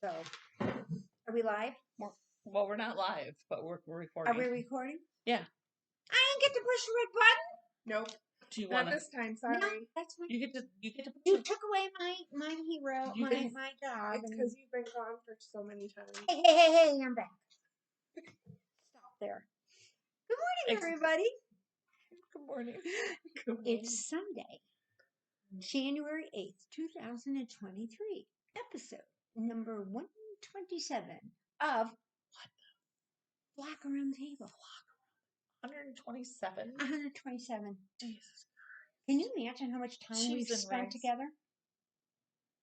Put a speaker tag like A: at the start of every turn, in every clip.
A: So, are we live?
B: Well, we're not live, but we're recording.
A: Are we recording?
B: Yeah.
A: I didn't get to push the red button.
C: Nope.
B: Do you
C: Not
B: want
C: this time, sorry.
A: No, that's fine.
B: You get to.
A: You took away my hero,
B: You can-
A: my dog.
C: It's because you've been gone for so many times.
A: Hey, I'm back. Stop there. Good morning, everybody.
B: Good morning.
A: It's Sunday, January 8th, 2023, episode number 127 of Flockaroundthetable.
B: 127.
A: 127.
B: Jesus.
A: Can you imagine how much time we've
B: Cheese and
A: spent
B: rice.
A: together?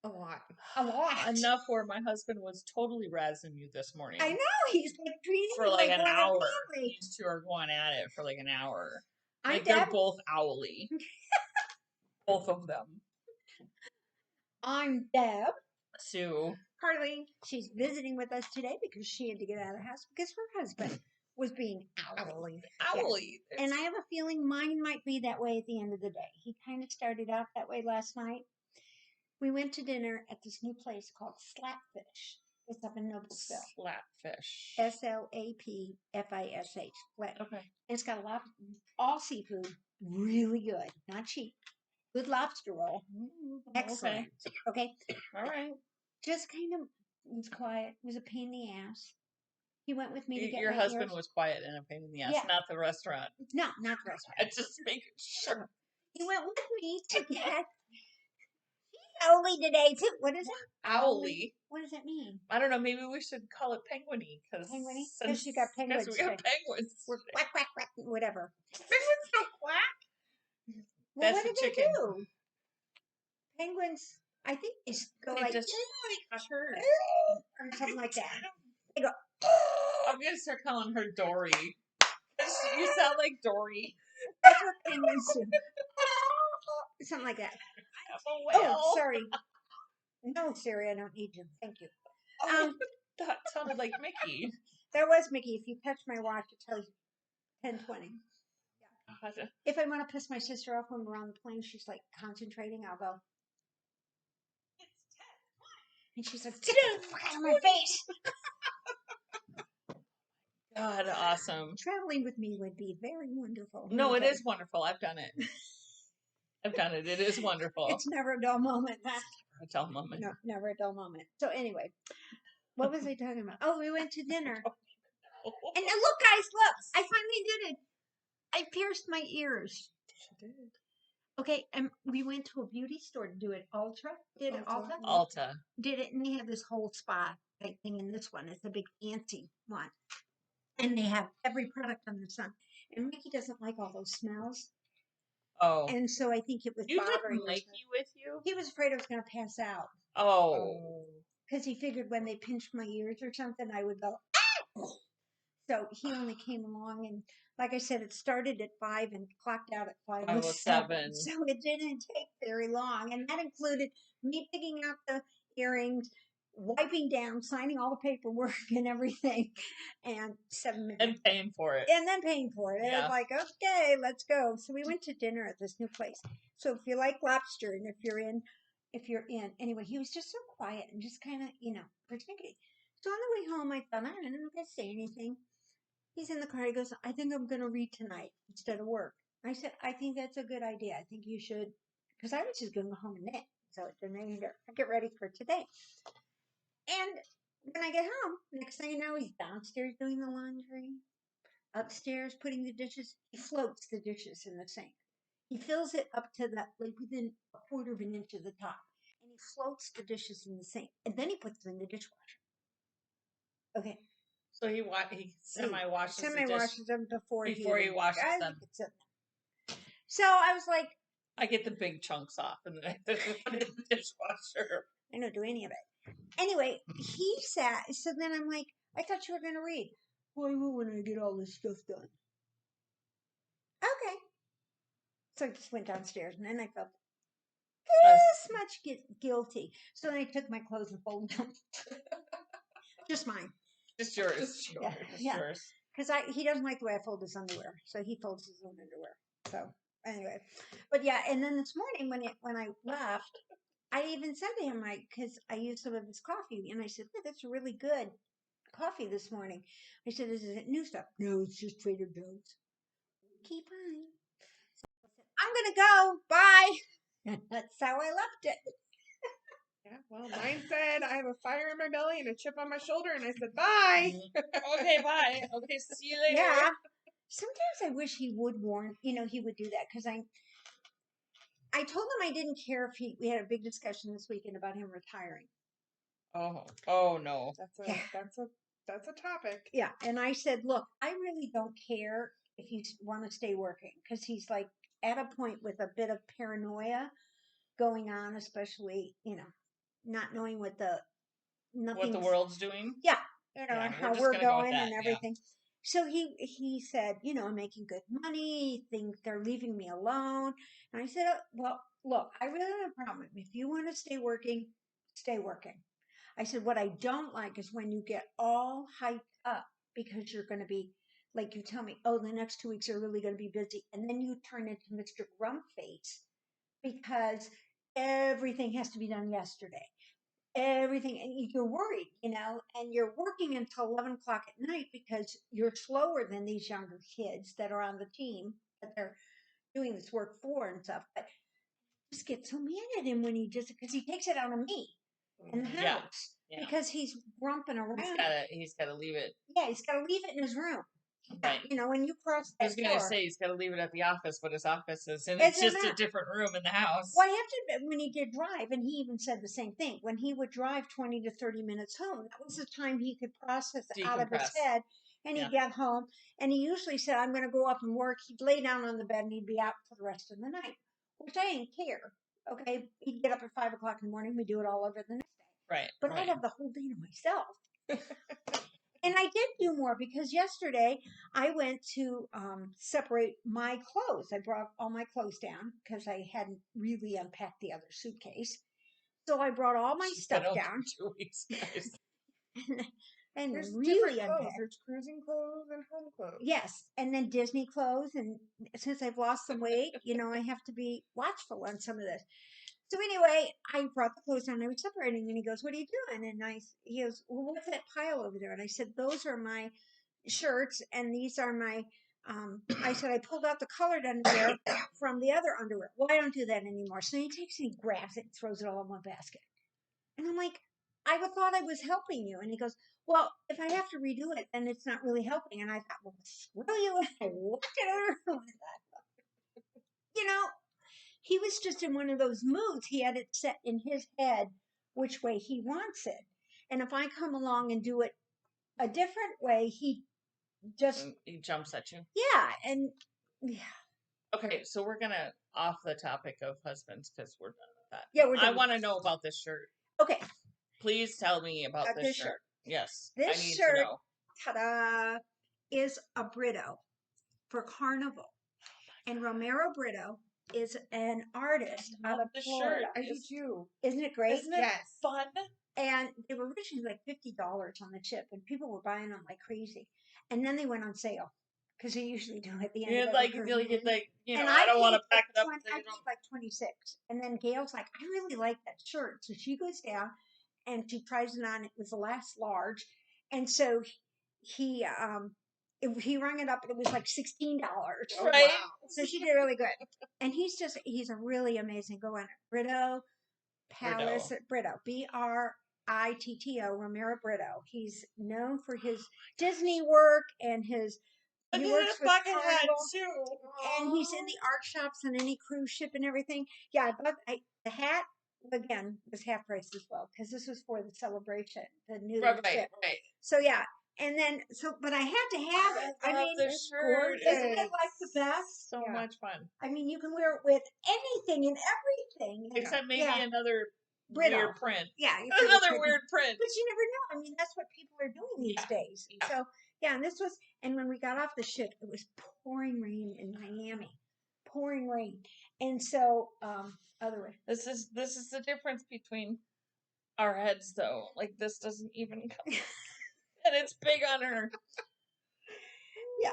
C: A lot.
A: A lot.
B: Enough where my husband was totally razzing you this morning.
A: I know. He's like treating
B: For
A: me
B: like
A: like
B: an
A: one of
B: hour.
A: the family.
B: These two are going at it for like an hour.
A: I'm
B: Like they're
A: Deb.
B: both Owley. Both of them.
A: I'm Deb.
B: Sue.
C: Carly.
A: She's visiting with us today because she had to get out of the house because her husband was being owly.
B: Owley.
A: And I have a feeling mine might be that way at the end of the day. He kind of started out that way last night. We went to dinner at this new place called Slapfish. It's up in Noblesville.
B: Slapfish.
A: Slapfish. Flat.
B: Okay.
A: It's got a lot, all seafood, really good, not cheap. Good lobster roll, excellent. Okay.
B: All right.
A: Just kind of was quiet. Was a pain in the ass. He went with me to get
B: Your
A: my
B: husband
A: ears.
B: was quiet and a pain in the ass,
A: Yeah.
B: not the restaurant.
A: No, not the restaurant.
B: I just making sure.
A: He went with me to get. He's Owley today too. What is it?
B: Owley.
A: What does that mean?
B: I don't know. Maybe we should call it penguiny because
A: Because you got penguins.
B: we got penguins.
A: We're quack quack quack. Whatever.
B: Penguins don't quack.
A: Well,
B: That's
A: what
B: the
A: do
B: chicken.
A: they do? Penguins. I think they go
B: They
A: like
B: just chirp.
A: or something like that. They go.
B: I'm gonna start calling her Dory. You sound like Dory.
A: That's what penguins do. Something like that. Oh, sorry. No, Siri, I don't need you. Thank you.
B: That sounded like Mickey.
A: That was Mickey. If you touch my watch, it tells you 10:20.
B: God.
A: If I want to piss my sister off when we're on the plane, she's like concentrating. I'll go. And she's like, get the fuck out of my face.
B: God, awesome.
A: Traveling with me would be very wonderful.
B: No, it is wonderful. I've done it. It is wonderful.
A: It's never a dull moment.
B: A dull moment.
A: No, never a dull moment. So anyway, what was I talking about? Oh, we went to dinner. And look, guys, look. I finally did it. I pierced my ears.
B: She did.
A: Okay, and we went to a beauty store to do it. Ulta did it. Ulta
B: Ulta
A: did it, and they have this whole spa type thing in this one. It's a big fancy one, and they have every product on the sun. And Mickey doesn't like all those smells.
B: Oh,
A: And so I think it was
B: you
A: bothering
B: took Mikey
A: him.
B: with you?
A: He was afraid I was going to pass out
B: Oh.
A: because he figured when they pinched my ears or something, I would go. Ah! So he only came along, and like I said, it started at 5 and clocked out at 5:07. So it didn't take very long, and that included me picking out the earrings, wiping down, signing all the paperwork and everything, and 7 minutes.
B: And paying for it.
A: And then paying for it. And
B: Yeah.
A: it's like, okay, let's go. So we went to dinner at this new place. So if you like lobster and if you're in, anyway, he was just so quiet and just kind of, pretending. So on the way home, I thought, I don't know if I say anything. He's in the car. He goes, I think I'm going to read tonight instead of work. I said, I think that's a good idea. I think you should, because I was just going to go home and knit. So it didn't either. I get ready for today. And when I get home, next thing you know, he's downstairs doing the laundry, upstairs putting the dishes. He floats the dishes in the sink. He fills it up to that, like within a quarter of an inch of the top. And he floats the dishes in the sink. And then he puts them in the dishwasher. Okay.
B: So he semi-washes
A: them before he
B: washes them.
A: So I was like,
B: I get the big chunks off and then I put it in the dishwasher.
A: I don't do any of it. Anyway, he sat. So then I'm like, I thought you were going to read. Well, I will when I get all this stuff done. Okay. So I just went downstairs and then I felt this much guilty. So then I took my clothes and folded them. Just mine.
B: Just yours. Yours.
A: Because he doesn't like the way I fold his underwear. So he folds his own underwear. So anyway. But yeah, and then this morning when I left, I even said to him, because I used some of his coffee, and I said, "Look, that's really good coffee this morning." I said, "Is it new stuff?" "No, it's just Trader Joe's." "Keep on." "I'm gonna go. Bye." And that's how I left it.
C: Yeah, well, mine said I have a fire in my belly and a chip on my shoulder, and I said bye.
B: Okay, bye. Okay, see you later.
A: Yeah. Sometimes I wish he would warn, he would do that, because I told him I didn't care if we had a big discussion this weekend about him retiring.
B: Oh no.
C: That's a topic.
A: Yeah. And I said, "Look, I really don't care if you want to stay working," because he's like at a point with a bit of paranoia going on, especially, not knowing what the
B: world's doing.
A: Yeah,
B: Yeah,
A: and
B: we're
A: how
B: just
A: we're
B: gonna go with
A: going
B: that,
A: and
B: yeah.
A: everything. So he said, "I'm making good money. Think they're leaving me alone." And I said, "Well, look, I really don't have a problem. If you want to stay working, stay working." I said, "What I don't like is when you get all hyped up because you're going to be, like, you tell me, oh, the next 2 weeks are really going to be busy, and then you turn into Mr. Grumpface because everything has to be done yesterday. Everything, and you're worried, and you're working until 11 o'clock at night because you're slower than these younger kids that are on the team that they're doing this work for and stuff." But I just get so mad at him when because he takes it out on me in the
B: Yeah,
A: house because he's grumping around.
B: He's gotta leave it.
A: Yeah, he's got to leave it in his room.
B: Right.
A: When you cross
B: I
A: that
B: was gonna
A: door.
B: say he's gotta leave it at the office, but his office is
A: It's
B: just
A: not.
B: a different room in the house.
A: Well, I have to admit, when he did drive, and he even said the same thing, when he would drive 20 to 30 minutes home, that was the time he could process it out of his
B: Decompress.
A: head, and he'd get home, and he usually said, "I'm going to go up and work." He'd lay down on the bed, and he'd be out for the rest of the night, which I didn't care. Okay, he'd get up at 5 o'clock in the morning, we'd do it all over the next day.
B: Right.
A: But I'd have the whole day to myself. And I did do more because yesterday I went to separate my clothes. I brought all my clothes down because I hadn't really unpacked the other suitcase. So I brought all my stuff down.
B: 2 weeks, guys.
A: And
C: There's
A: really
C: different clothes.
A: unpacked.
C: There's cruising clothes and home clothes.
A: Yes, and then Disney clothes. And since I've lost some weight, I have to be watchful on some of this. So anyway, I brought the clothes down. I was separating, and he goes, "What are you doing?" And he goes, "Well, what's that pile over there?" And I said, "Those are my shirts, and these are my." I said, "I pulled out the colored underwear from the other underwear." "Well, I don't do that anymore." So he takes and he grabs it and throws it all in one basket. And I'm like, "I thought I was helping you." And he goes, "Well, if I have to redo it, then it's not really helping." And I thought, "Well, screw you." And I walked it over. He was just in one of those moods. He had it set in his head which way he wants it. And if I come along and do it a different way, he
B: jumps at you.
A: Yeah. And yeah.
B: Okay, so we're gonna off the topic of husbands because we're done with that.
A: Yeah, we're done.
B: I want to know about this shirt.
A: Okay.
B: Please tell me about this shirt. Yes.
A: This
B: I need
A: shirt,
B: to know.
A: ta-da, is a Brito for Carnival. And Romero Brito is an artist out of Florida.
C: I do too.
A: Isn't it great?
B: Isn't it fun?
A: And they were originally like $50 on the chip, and people were buying them like crazy. And then they went on sale because they usually do at the end.
B: You're
A: of
B: like,
A: and
B: I don't want to pack it up.
A: I paid like 26. And then Gail's like, "I really like that shirt." So she goes down and she tries it on. It was the last large, and so he rung it up. It was like $16.
B: Right.
A: Wow. So she did really good. And he's a really amazing go on it. Brito Palace at Brito, Britto, Romero Brito. He's known for his Disney work and he works with Carnival,
B: too.
A: and he's in the art shops on any cruise ship and everything. Yeah, but the hat again was half price as well because this was for the celebration, the new ship.
B: Right.
A: So yeah. And then, but I had to have it.
B: I mean, the shirt
A: isn't it like the best?
B: So much fun.
A: I mean, you can wear it with anything and everything.
B: Except maybe another
A: Brito.
B: weird print.
A: Yeah.
B: Another weird print.
A: But you never know. I mean, that's what people are doing these days. Yeah. So, yeah, and when we got off the ship, it was pouring rain in Miami. Pouring rain. And so, other way.
B: This is the difference between our heads, though. Like, this doesn't even come. And it's big on her.
A: Yeah.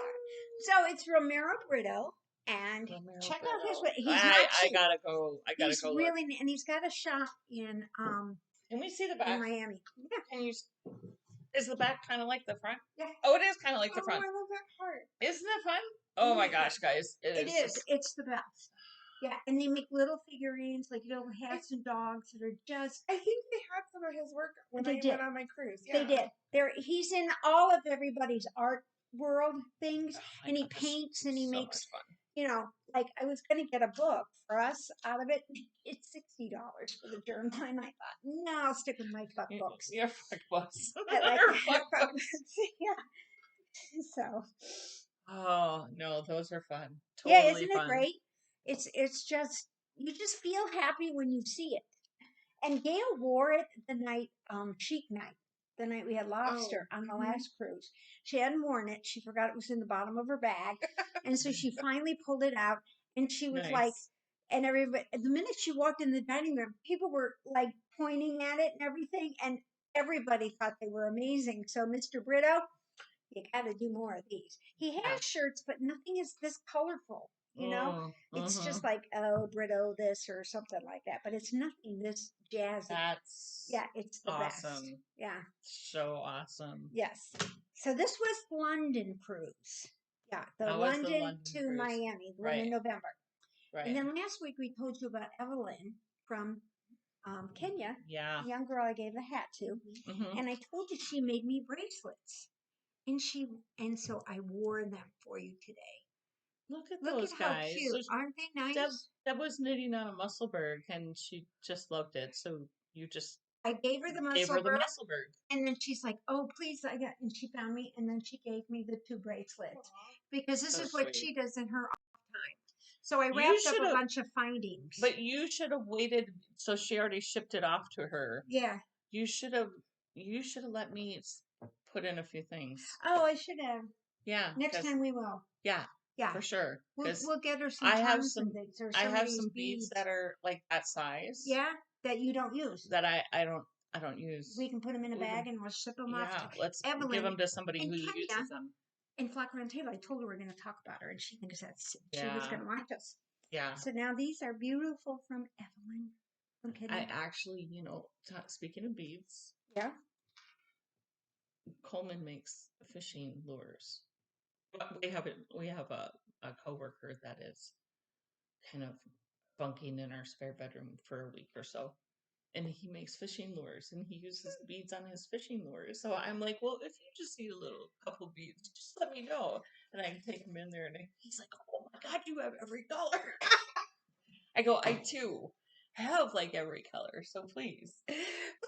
A: So it's Romero Brito, And
B: Romero
A: check out his.
B: Brito.
A: He's not
B: I
A: cheap.
B: gotta go. I gotta
A: He's
B: go look.
A: really, and he's got a shop in
B: Can we see the
A: in
B: back?
A: Miami. Yeah,
B: Can you? Is the back kind of like the front?
A: yeah.
B: Oh, it is kind of like the
C: Oh,
B: front.
C: I love that part.
B: Isn't it fun? Oh my
A: Yeah.
B: gosh, guys!
A: It
B: is
A: is.
B: just-
A: It's the best. Yeah, and they make little figurines, like little hats and dogs that are just.
C: I think they had some of his work when
A: They
C: I
A: did.
C: went on my cruise. Yeah.
A: They did. He's in all of everybody's art world things,
B: oh my
A: and he
B: gosh,
A: paints and he
B: so
A: makes.
B: much fun.
A: You know, like I was going to get a book for us out of it. It's $60 for the journal, and I thought, no, I'll stick with my fuck books.
B: Your fuck books.
A: I like
B: Your
A: my
B: fuck
A: fuck
B: books.
A: books. Yeah. So.
B: Oh no, those are fun.
A: Yeah,
B: Totally
A: isn't it
B: fun.
A: great? It's just you just feel happy when you see it. And Gail wore it the night chic night, the night we had lobster on the
C: mhm.
A: last cruise. She hadn't worn it. She forgot it was in the bottom of her bag, and so she finally pulled it out. And she was like,
B: Nice.
A: and everybody. The minute she walked in the dining room, people were like pointing at it and everything, and everybody thought they were amazing. So Mr. Brito, you got to do more of these. He has
B: Yeah.
A: shirts, but nothing is this colorful. You know, it's
B: Mhm.
A: just like, oh, Brito this or something like that. But it's nothing this jazzy.
B: That's
A: Yeah, it's the best.
B: awesome.
A: Yeah,
B: So awesome.
A: yes. So this was the London cruise. Yeah, the
B: How was the
A: London
B: London
A: to
B: cruise?
A: Miami, the one in
B: Right.
A: November.
B: Right.
A: And then last week we told you about Evelyn from Kenya,
B: Yeah.
A: the young girl I gave the hat to.
B: Mhm.
A: And I told you she made me bracelets. And so I wore them for you today.
B: Look at
A: Look
B: those
A: at how
B: guys.
A: cute.
B: So
A: Aren't they nice?
B: Deb was knitting on a Musselburgh and she just loved it. So you just
A: I gave her the
B: gave her the
A: Musselburgh,
B: Musselburgh.
A: and then she's like, "Oh, please!" And she found me, and then she gave me the 2 bracelets because this
B: So
A: is what
B: sweet.
A: she does in her off time. So I
B: You
A: wrapped up a
B: should've-
A: bunch of findings.
B: But you should have waited. So she already shipped it off to her.
A: Yeah.
B: You should have. You should have let me put in a few things.
A: Oh, I should have.
B: Yeah.
A: Next time we will.
B: Yeah.
A: Yeah.
B: For sure.
A: We'll get her some
B: I have
A: charms
B: some.
A: and things. Or
B: I
A: some
B: have
A: of these
B: some beads that are like that size.
A: Yeah, that you don't use.
B: That I don't use.
A: We can put them in a
B: We
A: bag
B: can-
A: and we'll ship them off.
B: Yeah.
A: To
B: Let's
A: Evelyn
B: give them to somebody
A: in
B: who
A: Kenya.
B: uses them.
A: In Flockaroundthetable, I told her we're going to talk about her, and she thinks she was
B: Yeah.
A: going to watch us.
B: Yeah.
A: So now these are beautiful from Evelyn. From Kenya.
B: I actually, speaking of beads,
A: Yeah.
B: Coleman makes fishing lures. We have a coworker that is kind of bunking in our spare bedroom for a week or so. And he makes fishing lures and he uses beads on his fishing lures. So I'm like, well, if you just need a little couple beads, just let me know. And I can take him in there and he's like, oh my God, you have every color. I go, I too have like every color. So please.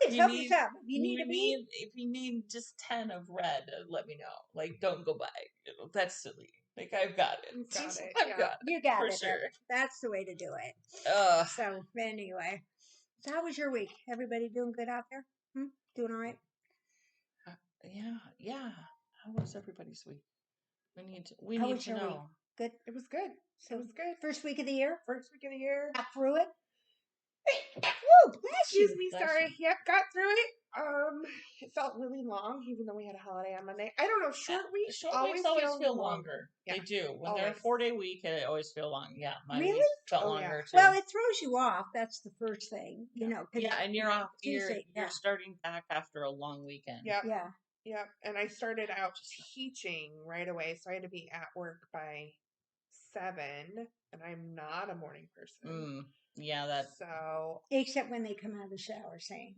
A: Please help us out. If you need a bead.
B: If you need just 10 of red, let me know. Like, don't go buy. That's silly. Like, I've got it.
C: You've got it,
B: I've
C: yeah.
B: got it.
A: You got
B: for
A: it.
B: sure.
A: That's the way to do it. So anyway. So how was your week? Everybody doing good out there? Doing all right?
B: Yeah. How was everybody's week? We
A: How
B: need
A: was
B: to
A: your
B: know.
A: week? Good.
C: It was good.
A: So
C: It was good.
A: First week of the year?
C: First week of the year.
A: Got through it? Woo! Bless
C: Excuse
A: you.
C: me,
B: Bless
C: sorry.
B: you.
C: Yep, got through it. It felt really long, even though we had a holiday on Monday. I don't know. Short weeks
B: Short
C: always
B: weeks always feel
C: long.
B: longer.
C: Yeah,
B: They do. When they're a
C: always.
B: 4-day week, it always feel long. Yeah, my
A: Really?
B: week felt
C: Oh,
B: longer
C: yeah.
B: too.
A: Well, it throws you off. That's the first thing, you know. 'Cause
B: yeah, and you're off.
A: Tuesday,
B: You're
A: yeah.
B: starting back after a long weekend.
C: Yep.
A: Yeah.
C: Yep. And I started out teaching right away, so I had to be at work by 7, and I'm not a morning person.
B: Yeah, that.
C: So
A: Except when they come out of the shower saying,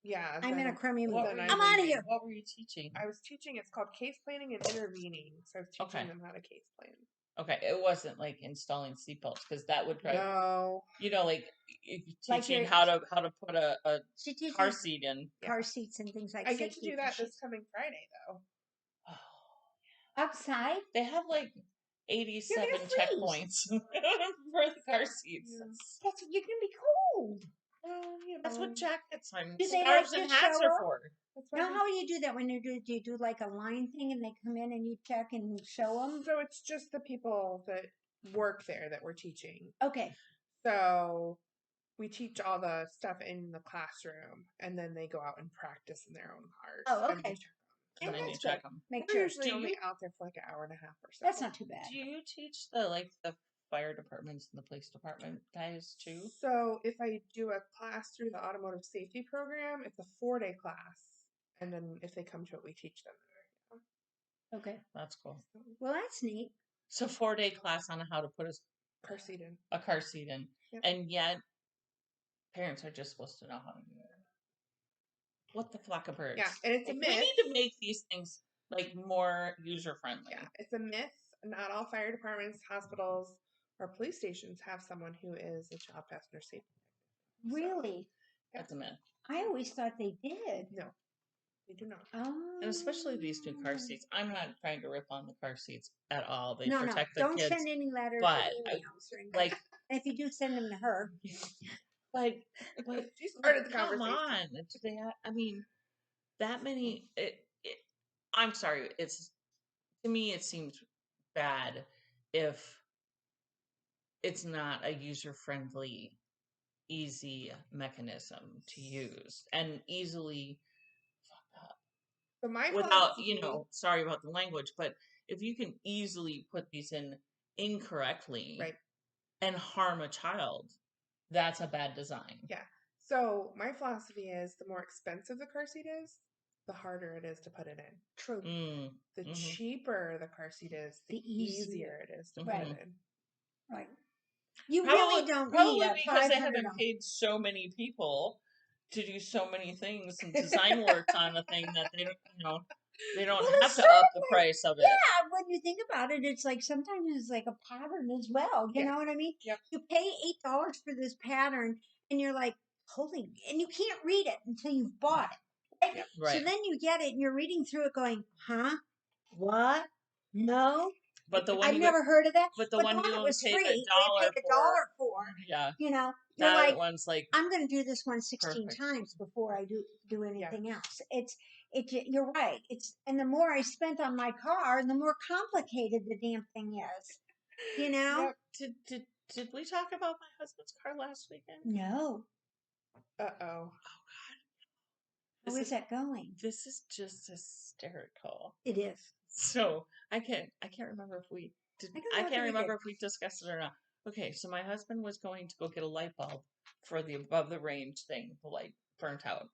C: yeah,
A: I'm in a crummy mood.
C: then
A: I'm out of here.
B: What were you teaching?
C: I was teaching. It's called case planning and intervening. So I was teaching
B: Okay.
C: them how to case plan.
B: Okay, it wasn't like installing seatbelts because that would probably,
C: No.
B: like
A: Like
B: teaching
A: you're-
B: how to put a
A: She teaches
B: car seat in.
A: car seats and things like
C: I get to
A: safety
C: do that
A: issues.
C: this coming Friday, though.
A: Outside?
B: They have like 87
A: You're gonna freeze.
B: checkpoints for the car seats.
C: Yeah.
A: That's you're gonna be cold.
C: Well,
B: That's what jackets and
A: Do they
B: scarves
A: like
B: and
A: to
B: hats
A: show
B: are
A: up?
B: for.
C: That's why
A: Now, how do you do that when you do? Do you do like a line thing and they come in and you check and show them?
C: So it's just the people that work there that we're teaching.
A: Okay.
C: So we teach all the stuff in the classroom, and then they go out and practice in their own cars.
A: Oh,
C: and we
A: okay.
C: check
A: And
B: when you
A: that's
B: check
A: good.
B: them.
A: Make
C: We're
A: sure.
C: usually
B: Do you-
C: only out there for like an hour and a half or so.
A: That's not too bad.
B: Do you teach the fire departments and the police department guys too?
C: So if I do a class through the automotive safety program, it's a 4-day class. And then if they come to it, we teach them there.
A: Okay.
B: That's cool.
A: Well, that's neat.
B: So 4-day class on how to put
C: Car seat in.
B: a car seat in,
C: Yep.
B: and yet parents are just supposed to know how to do it. What the flockabirds?
C: Yeah, and it's a
B: We
C: myth.
B: need to make these things like more user friendly.
C: Yeah, it's a myth. Not all fire departments, hospitals, or police stations have someone who is a child passenger safety. So,
A: Really?
B: That's a myth.
A: I always thought they did.
C: no, they do not.
A: Oh.
B: And especially these new car seats. I'm not trying to rip on the car seats at all. They
A: No,
B: protect the
A: don't
B: kids.
A: send any letters
B: but
A: or emails or anything.
B: Like,
A: And if you do, send them to her.
B: but
C: She started the
B: come
C: conversation.
B: on. Do they I mean, that many. I'm sorry. To me, it seems bad if it's not a user friendly, easy mechanism to use and easily fuck up
C: So my
B: without,
C: philosophy-
B: sorry about the language, but if you can easily put these in incorrectly
C: Right.
B: and harm a child, that's a bad design.
C: Yeah. So my philosophy is the more expensive the car seat is, the harder it is to put it in.
A: True.
C: The
B: Mhm.
C: cheaper the car seat is, the easier it is to put it in.
A: Right. You
B: Probably,
A: really don't
B: probably
A: need a
B: because they
A: $500.
B: haven't paid so many people to do so many things and design work on a thing that they don't, they don't
A: Well,
B: have
A: it's
B: to
A: sort
B: up
A: of
B: the
A: like-
B: price of it.
A: Yeah, when you think about it, it's like sometimes it's like a pattern as well. You
C: Yeah.
A: know what I mean?
C: Yep.
A: You pay $8 for this pattern, and you're like, holy, and you can't read it until you've bought it. Right?
C: Yep.
B: Right.
A: So then you get it, and you're reading through it, going, huh? What? No,
B: But the one
A: I've
B: you
A: never heard of that.
B: but the
A: But
B: one you
A: that
B: only
A: was
B: paid
A: free.
B: a dollar
A: You paid a dollar for.
B: Yeah.
A: You know, you're
B: That
A: like,
B: one's like
A: I'm going to do this one 16
B: Perfect.
A: times before I do anything else. You're right. And the more I spent on my car, the more complicated the damn thing is. You know?
C: Yep.
B: Did we talk about my husband's car last weekend?
A: No.
C: Uh-oh.
A: How is that going?
B: This is just hysterical.
A: It is.
B: So I can't remember if we did. I can't remember if we discussed it or not. Okay, so my husband was going to go get a light bulb for the above the range thing. The light burnt out.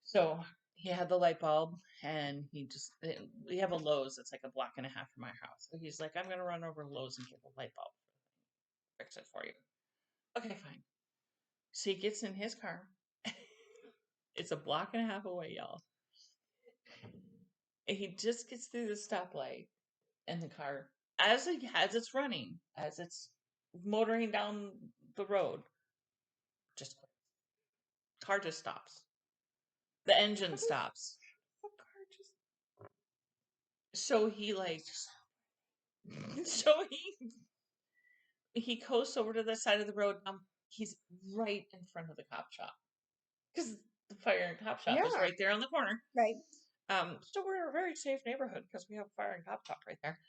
B: So he had the light bulb, and we have a Lowe's that's like a block and a half from my house. So he's like, I'm gonna run over to Lowe's and get the light bulb, fix it for you. Okay, fine. So he gets in his car. It's a block and a half away, y'all. And he just gets through the stoplight, and the car, as it's running, as it's motoring down the road, just quits. Car just stops. The engine stops.
C: The car just...
B: So so he coasts over to the side of the road. He's right in front of the cop shop because the fire and cop shop is
C: Yeah.
B: right there on the corner.
A: Right.
B: So we're in a very safe neighborhood because we have a fire and cop shop right there.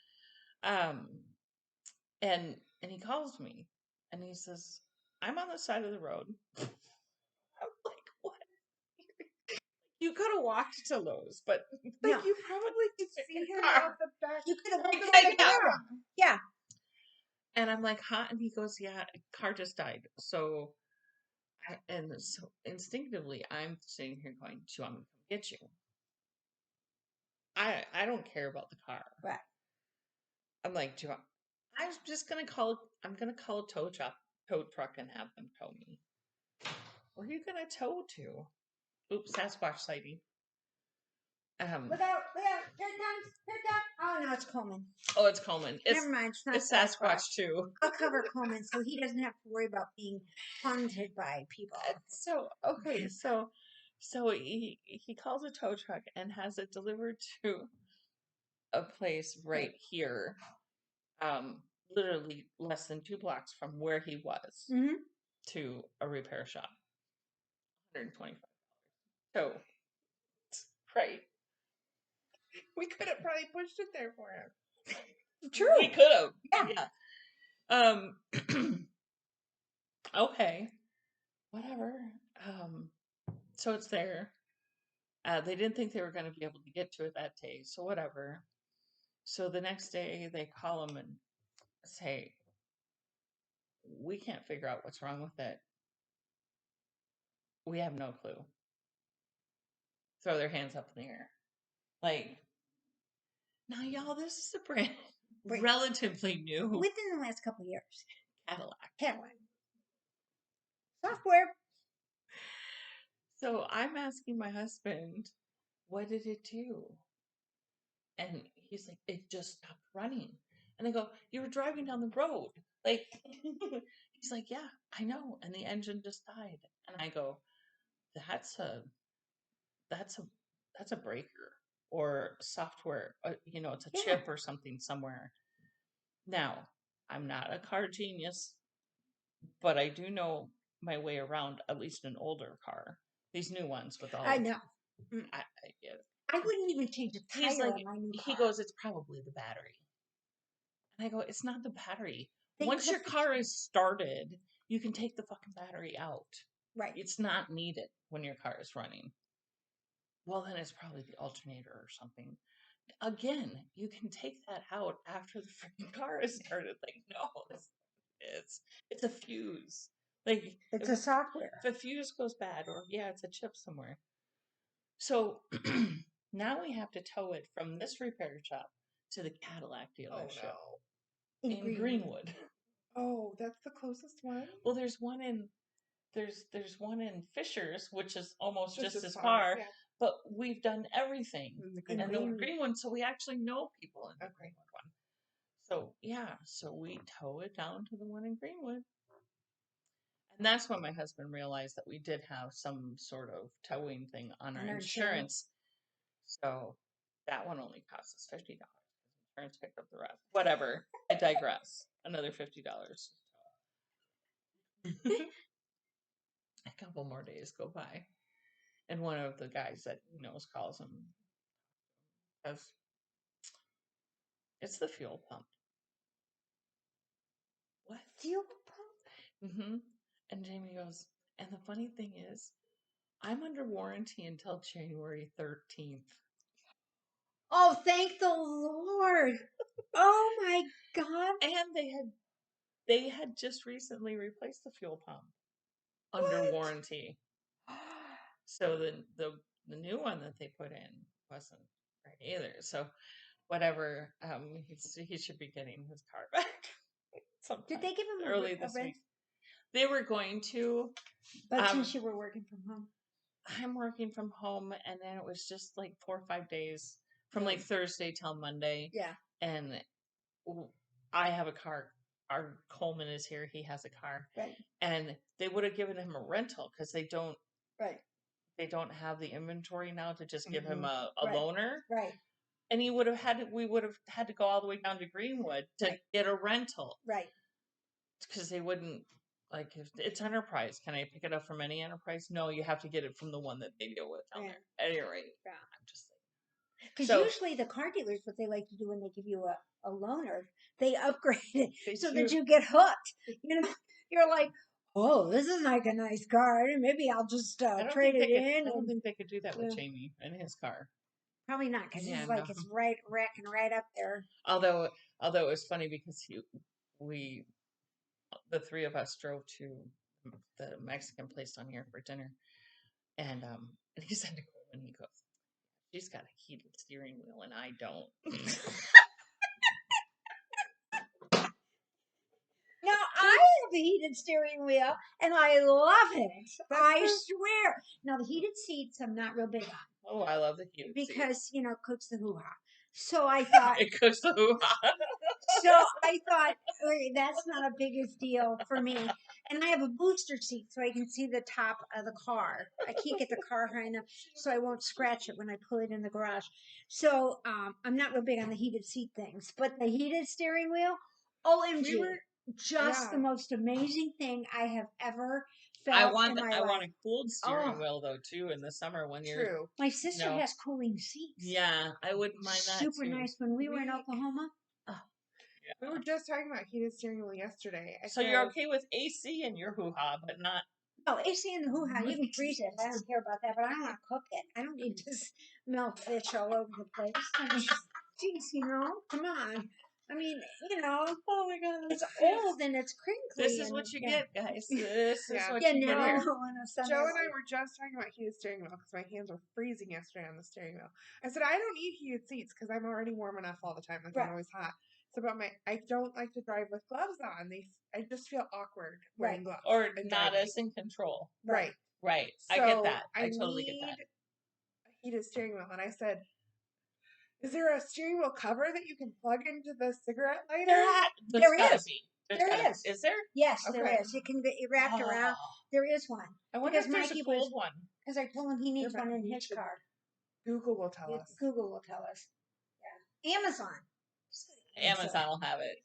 B: And he calls me and he says, I'm on the side of the road. I'm like, what? You could have walked to Lowe's, but
A: No.
C: You probably could see him
B: car.
C: out the back.
A: You could have
B: Like,
A: looked at the
B: yeah.
A: camera. Yeah.
B: And I'm like, huh? And he goes, yeah, car just died. So instinctively, I'm sitting here going, do you want me to come get you? I don't care about the car.
A: Right.
B: I'm like, I'm gonna call a tow truck and have them tow me. Where are you gonna tow to? Oops, Sasquatch sighting.
A: Look out. Here it comes. Oh, no, it's Coleman.
B: Oh, it's Coleman.
A: Never mind. It's not
B: It's Sasquatch too.
A: I'll cover Coleman so he doesn't have to worry about being haunted by people.
B: So okay, so he calls a tow truck and has it delivered to a place right here, literally less than 2 blocks from where he was,
A: Mm-hmm.
B: to a repair shop. $125. So, right.
C: We could have probably pushed it there for him.
A: True.
B: We could have.
A: Yeah.
B: Okay. Whatever. So it's there. They didn't think they were going to be able to get to it that day, so whatever. So the next day they call them and say, we can't figure out what's wrong with it. We have no clue. Throw their hands up in the air. Like, now y'all, this is a brand relatively new
A: within the last couple of years.
B: Cadillac.
A: Software.
B: So I'm asking my husband, what did it do? And he's like, it just stopped running. And I go, you were driving down the road. Like, he's like, yeah, I know. And the engine just died. And I go, that's a breaker or software. It's a chip or something somewhere. Now, I'm not a car genius, but I do know my way around at least an older car. These new ones with all.
A: I know.
B: I
A: wouldn't even change a tire on my new car.
B: He goes, it's probably the battery. And I go, it's not the battery. Once your car is started, you can take the fucking battery out.
A: Right.
B: It's not needed when your car is running. Well, then it's probably the alternator or something. Again, you can take that out after the freaking car is started. Like, no, it's a fuse. Like,
A: it's a software.
B: If a fuse goes bad, or it's a chip somewhere. So now we have to tow it from this repair shop to the Cadillac dealership in Greenwood.
C: Oh, that's the closest one.
B: Well, there's one in Fishers, which is almost just as far. Yeah. But we've done everything in the Greenwood, so we actually know people in the Greenwood one. So so we tow it down to the one in Greenwood. And that's when my husband realized that we did have some sort of towing thing on our insurance. So that one only cost us $50. Insurance picked up the rest. Whatever. I digress. Another $50. A couple more days go by. And one of the guys that he knows calls him. Says, it's the fuel pump. What?
A: Fuel pump?
B: Mm-hmm. And Jamie goes, and the funny thing is, I'm under warranty until January 13th.
A: Oh, thank the Lord. Oh my God.
B: And they had just recently replaced the fuel pump under warranty. So the new one that they put in wasn't right either. So whatever, he should be getting his car back.
A: Did they give him
B: early this week? They were going to.
A: But since you were working from home.
B: I'm working from home, and then it was just like 4 or 5 days from like Thursday till Monday.
A: Yeah.
B: And I have a car. Our Coleman is here. He has a car.
A: Right.
B: And they would have given him a rental because they don't.
A: Right.
B: They don't have the inventory now to just give him a loaner.
A: Right.
B: And we would have had to go all the way down to Greenwood to get a rental.
A: Right.
B: Because they wouldn't, like, if it's Enterprise, can I pick it up from any Enterprise? No, you have to get it from the one that they deal with down there. At any rate, I'm just saying.
A: Because usually the car dealers, what they like to do when they give you a loaner, they upgrade it that you get hooked. You're like, oh, this is like a nice car. Maybe I'll just trade it in.
B: I don't think they could do that with Jamie and his car.
A: Probably not, because it's like it's racking right up there.
B: Although it was funny because the three of us drove to the Mexican place down here for dinner, and he said to Coleman, he goes, she's got a heated steering wheel and I don't.
A: Now, I have a heated steering wheel, and I love it. I swear. Now, the heated seats, I'm not real big on.
B: Oh, I love the heated seats.
A: Because, it cooks the hoo-ha. So I thought...
B: It cooks the hoo-ha.
A: So I thought, that's not a biggest deal for me. And I have a booster seat so I can see the top of the car. I can't get the car high enough so I won't scratch it when I pull it in the garage. So I'm not real big on the heated seat things. But the heated steering wheel, OMG, the most amazing thing I have ever felt in my life.
B: I want a cooled steering wheel, though, too, in the summer when you're...
C: True.
A: My sister has cooling seats.
B: Yeah, I wouldn't mind that, too.
A: Super nice. When we were in Oklahoma...
C: We were just talking about heated steering wheel yesterday.
B: So you're okay with AC in your hoo-ha, but not...
A: No, AC in the hoo-ha, you can freeze it. I don't care about that, but I don't want to cook it. I don't need to smell fish all over the place. I mean, geez, come on. I mean,
B: Oh my god.
A: it's old and it's crinkly.
B: This is what you get, guys. This is what
A: You
B: you get
A: never
B: here.
A: know on a summer
C: Joe and I
A: night.
C: were just talking about heated steering wheel because my hands were freezing yesterday on the steering wheel. I said, I don't need heated seats because I'm already warm enough all the time. Like,
A: Right.
C: I'm always hot. So, but I don't like to drive with gloves on. I just feel awkward wearing gloves.
B: Or
C: and
B: not
C: driving.
B: as in control.
C: Right.
B: Right.
C: So
B: I get that.
C: I
B: totally
C: need
B: get that.
C: a heated steering wheel. And I said, is there a steering wheel cover that you can plug into the cigarette lighter?
A: There
B: gotta
A: is.
B: be.
A: There is.
B: Is there?
A: Yes,
C: Okay.
A: there is. It can be wrapped around. There is one.
B: I wonder
A: Because
B: if there's
A: Mikey
B: a cold one.
A: Because I told him he needs
C: There
A: one
C: might
A: in
C: be.
A: his car.
C: Google will tell us.
A: Google will tell us. Yeah. Amazon.
B: Amazon will have it.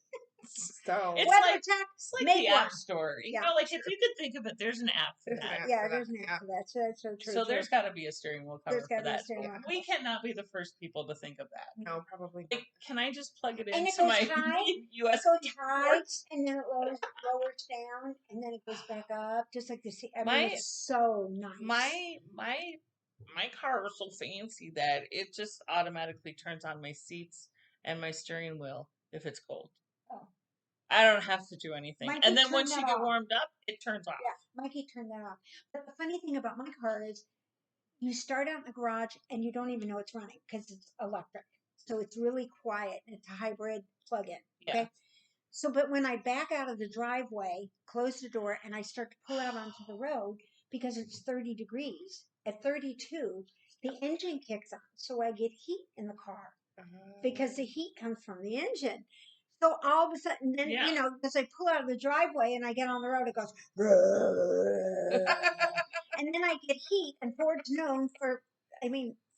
C: So
B: It's
A: Weather
B: like,
A: check,
B: it's like
A: make
B: the
A: one.
B: App Store. You
A: Yeah.
B: know, like if you could think of it, there's an app for
C: There's an
B: that.
C: app.
A: Yeah,
C: for that,
A: there's an app
C: yeah.
A: for that. So that's so true.
B: So there's got to be a steering wheel cover
A: There's
B: for
A: gotta be a
B: that.
A: steering wheel
B: We
A: cover.
B: cannot be the first people to think of that.
C: No, probably not.
B: Like, can I just plug it
A: And it
B: into
A: goes
B: my
A: high.
B: USB
A: It goes high,
B: ports?
A: and then it lowers down, and then it goes back up, just like the. I mean,
B: My-
A: it's so nice.
B: My car is so fancy that it just automatically turns on my seats and my steering wheel if it's cold.
A: Oh.
B: I don't have to do anything.
A: Mine
B: And
A: can
B: then once
A: turn
B: you
A: that
B: get
A: off.
B: warmed up, it turns off.
A: Yeah, Mikey turned that off. But the funny thing about my car is, you start out in the garage and you don't even know it's running because it's electric. So it's really quiet and it's a hybrid plug-in. Okay.
B: Yeah.
A: So, but when I back out of the driveway, close the door, and I start to pull out onto the road because it's 30 degrees, at 32, the engine kicks on. So I get heat in the car because the heat comes from the engine. So all of a sudden, then, because I pull out of the driveway and I get on the road, it goes, and then I get heat, and Ford's known for,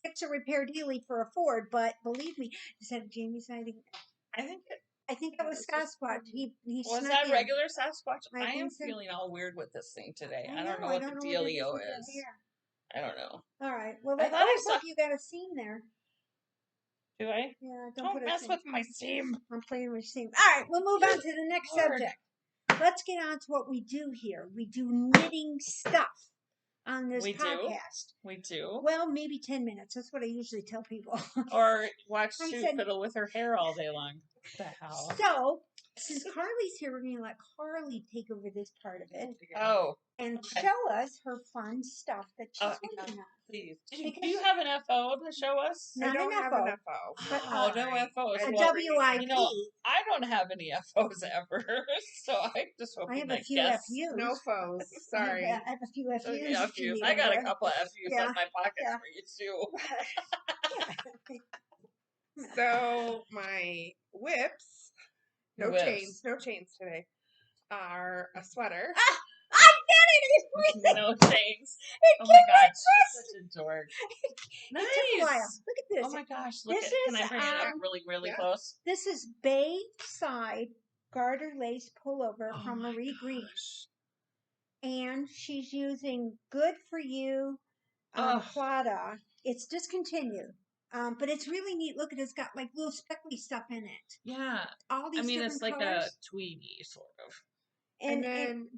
A: fix a repair dealy for a Ford, but believe me, is that Jamie's hiding? I think that was Sasquatch. He
B: Was
A: snuck
B: that
A: in.
B: regular Sasquatch?
A: I
B: I am
A: think so.
B: feeling all weird with this thing today. I
A: I
B: don't know
A: I
B: what
A: don't
B: the
A: know what it
B: dealio
A: with your
B: is.
A: hair.
B: I don't know.
A: All right. Well,
B: I thought I saw.
A: look, you got a seam there.
B: Do I?
A: Yeah,
B: Don't mess with my seam.
A: I'm playing with seam. All right, we'll move on to the next
B: Lord.
A: subject. Let's get on to what we do here. We do knitting stuff on this podcast.
B: We do.
A: Well, maybe 10 minutes. That's what I usually tell people.
B: Or watch
A: I
B: Sue
A: said-
B: fiddle with her hair all day long. What the hell?
A: So, since Carly's here, we're going to let Carly take over this part of it
B: Oh,
A: and
B: okay.
A: show us her fun stuff that she's working on.
B: Please. Do
A: Because-
B: you have an FO to show us?
A: Not
C: I don't
A: an
C: have
A: FO,
C: an FO.
A: but
B: Oh, no FOs.
A: a
B: Well,
A: WIP.
B: you know, I don't have any FOs ever, so I just hope
A: I have
B: you
A: a few
B: guess.
A: FUs.
C: No foes. Sorry.
A: I have a few FUs.
B: So,
A: that
B: yeah,
A: you
B: FUs.
A: need
B: I got a
A: over.
B: couple of FUs
A: Yeah,
B: in my pocket
A: yeah.
B: for you too.
C: So my whips, no
B: Whips.
C: chains today, are a sweater.
A: I get it!
B: No chains.
A: It
B: Oh
A: came
B: my
A: like
B: god,
A: this.
B: she's such a dork.
A: It took a while.
B: Nice.
A: Look at this.
B: Oh my gosh, look
A: This
B: at Can
A: is,
B: I bring it up really
C: yeah.
B: close?
A: This is Bay Side Garter Lace Pullover
B: Oh
A: from
B: my
A: Marie Green.
B: gosh.
A: And she's using Good For You Plata. It's discontinued. But it's really neat. Look at it. It's got like little speckly stuff in it.
B: Yeah.
A: All these different
B: it's like
A: colors.
B: a tweedy sort of.
C: And then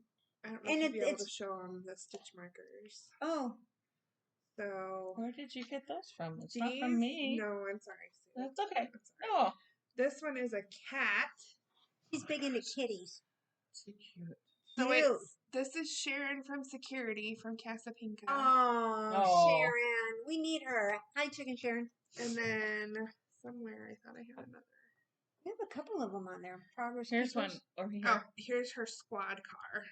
C: I don't know
A: and
C: if you'll be able
A: it's-
C: to show them the stitch markers.
A: Oh,
C: So
B: Where did you get those from? It's
C: these,
B: not from me.
C: No, I'm sorry. Sue.
B: That's okay.
C: I'm sorry.
B: Oh,
C: This one is a cat.
A: she's big into kitties.
B: so cute.
C: So
A: Cute.
C: this is Sharon from Security from Casapinka.
A: Oh, Sharon. We need her. Hi, Chicken Sharon.
C: And then somewhere I thought I had another.
A: We have a couple of them on there. Progress.
B: Here's
A: Keepers.
B: one over here.
C: Oh, here's her squad car.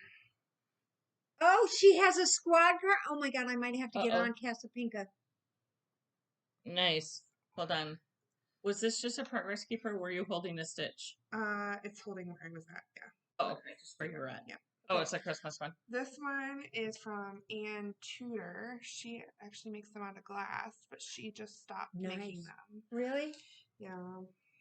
A: Oh, she has a squad car. Oh my God, I might have to get
B: Uh-oh.
A: on Casapinka.
B: Nice. Hold on. Was this just a progress keeper or were you holding a stitch?
C: It's holding where I was at, yeah.
B: Oh, okay. Just where you're at.
C: Yeah.
B: Oh, it's a Christmas one.
C: This one is from Ann Tudor. She actually makes them out of glass, but she just stopped making
A: Nice.
C: them.
A: Really?
C: Yeah.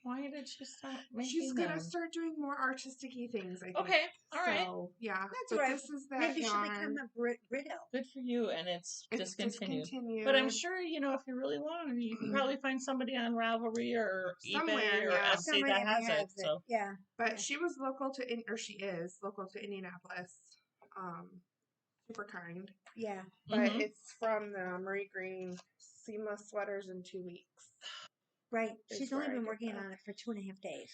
B: Why did she stop making
C: She's
B: them?
C: gonna start doing more artistic-y things, I think.
B: Okay. All right.
C: So, yeah.
A: That's
C: but
A: right.
C: this is that
A: Maybe she'll
C: yarn.
A: become a Brit elf.
B: Good for you, and it's discontinued.
C: discontinued.
B: But I'm sure, if you really want, you can probably find somebody on Ravelry or
C: Somewhere,
B: eBay or
C: yeah.
B: Etsy that has it. So
A: Yeah.
C: But she was local to, or she is local to Indianapolis. super kind.
A: Yeah.
C: But
B: Mhm.
C: it's from the Marie Green Seamless Sweaters in 2 weeks.
A: Right.
C: Is
A: She's
C: where
A: only
C: I
A: been
C: get
A: working
C: that.
A: on it for 2.5 days.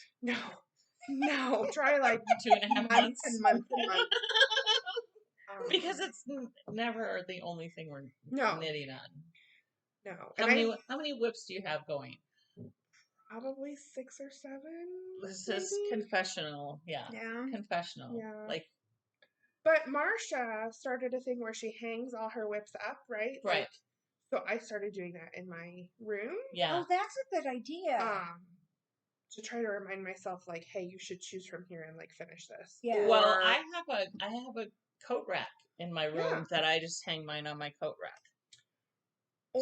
C: No, try like
B: 2.5
C: months and months and months.
B: Because it's never the only thing we're
C: No.
B: knitting on.
C: No.
B: How
C: And
B: many whips do you have going?
C: probably 6 or 7.
B: This
C: maybe?
B: is confessional. Yeah.
A: Yeah.
B: Confessional.
C: Yeah.
B: Like,
C: But Marsha started a thing where she hangs all her whips up, right?
B: right.
C: Like, so I started doing that in my room.
B: Yeah.
A: Oh, that's a good idea.
C: To try to remind myself, like, hey, you should choose from here and like finish this.
A: Yeah.
B: Well,
C: Or,
B: I have a coat rack in my room that I just hang mine on my coat rack.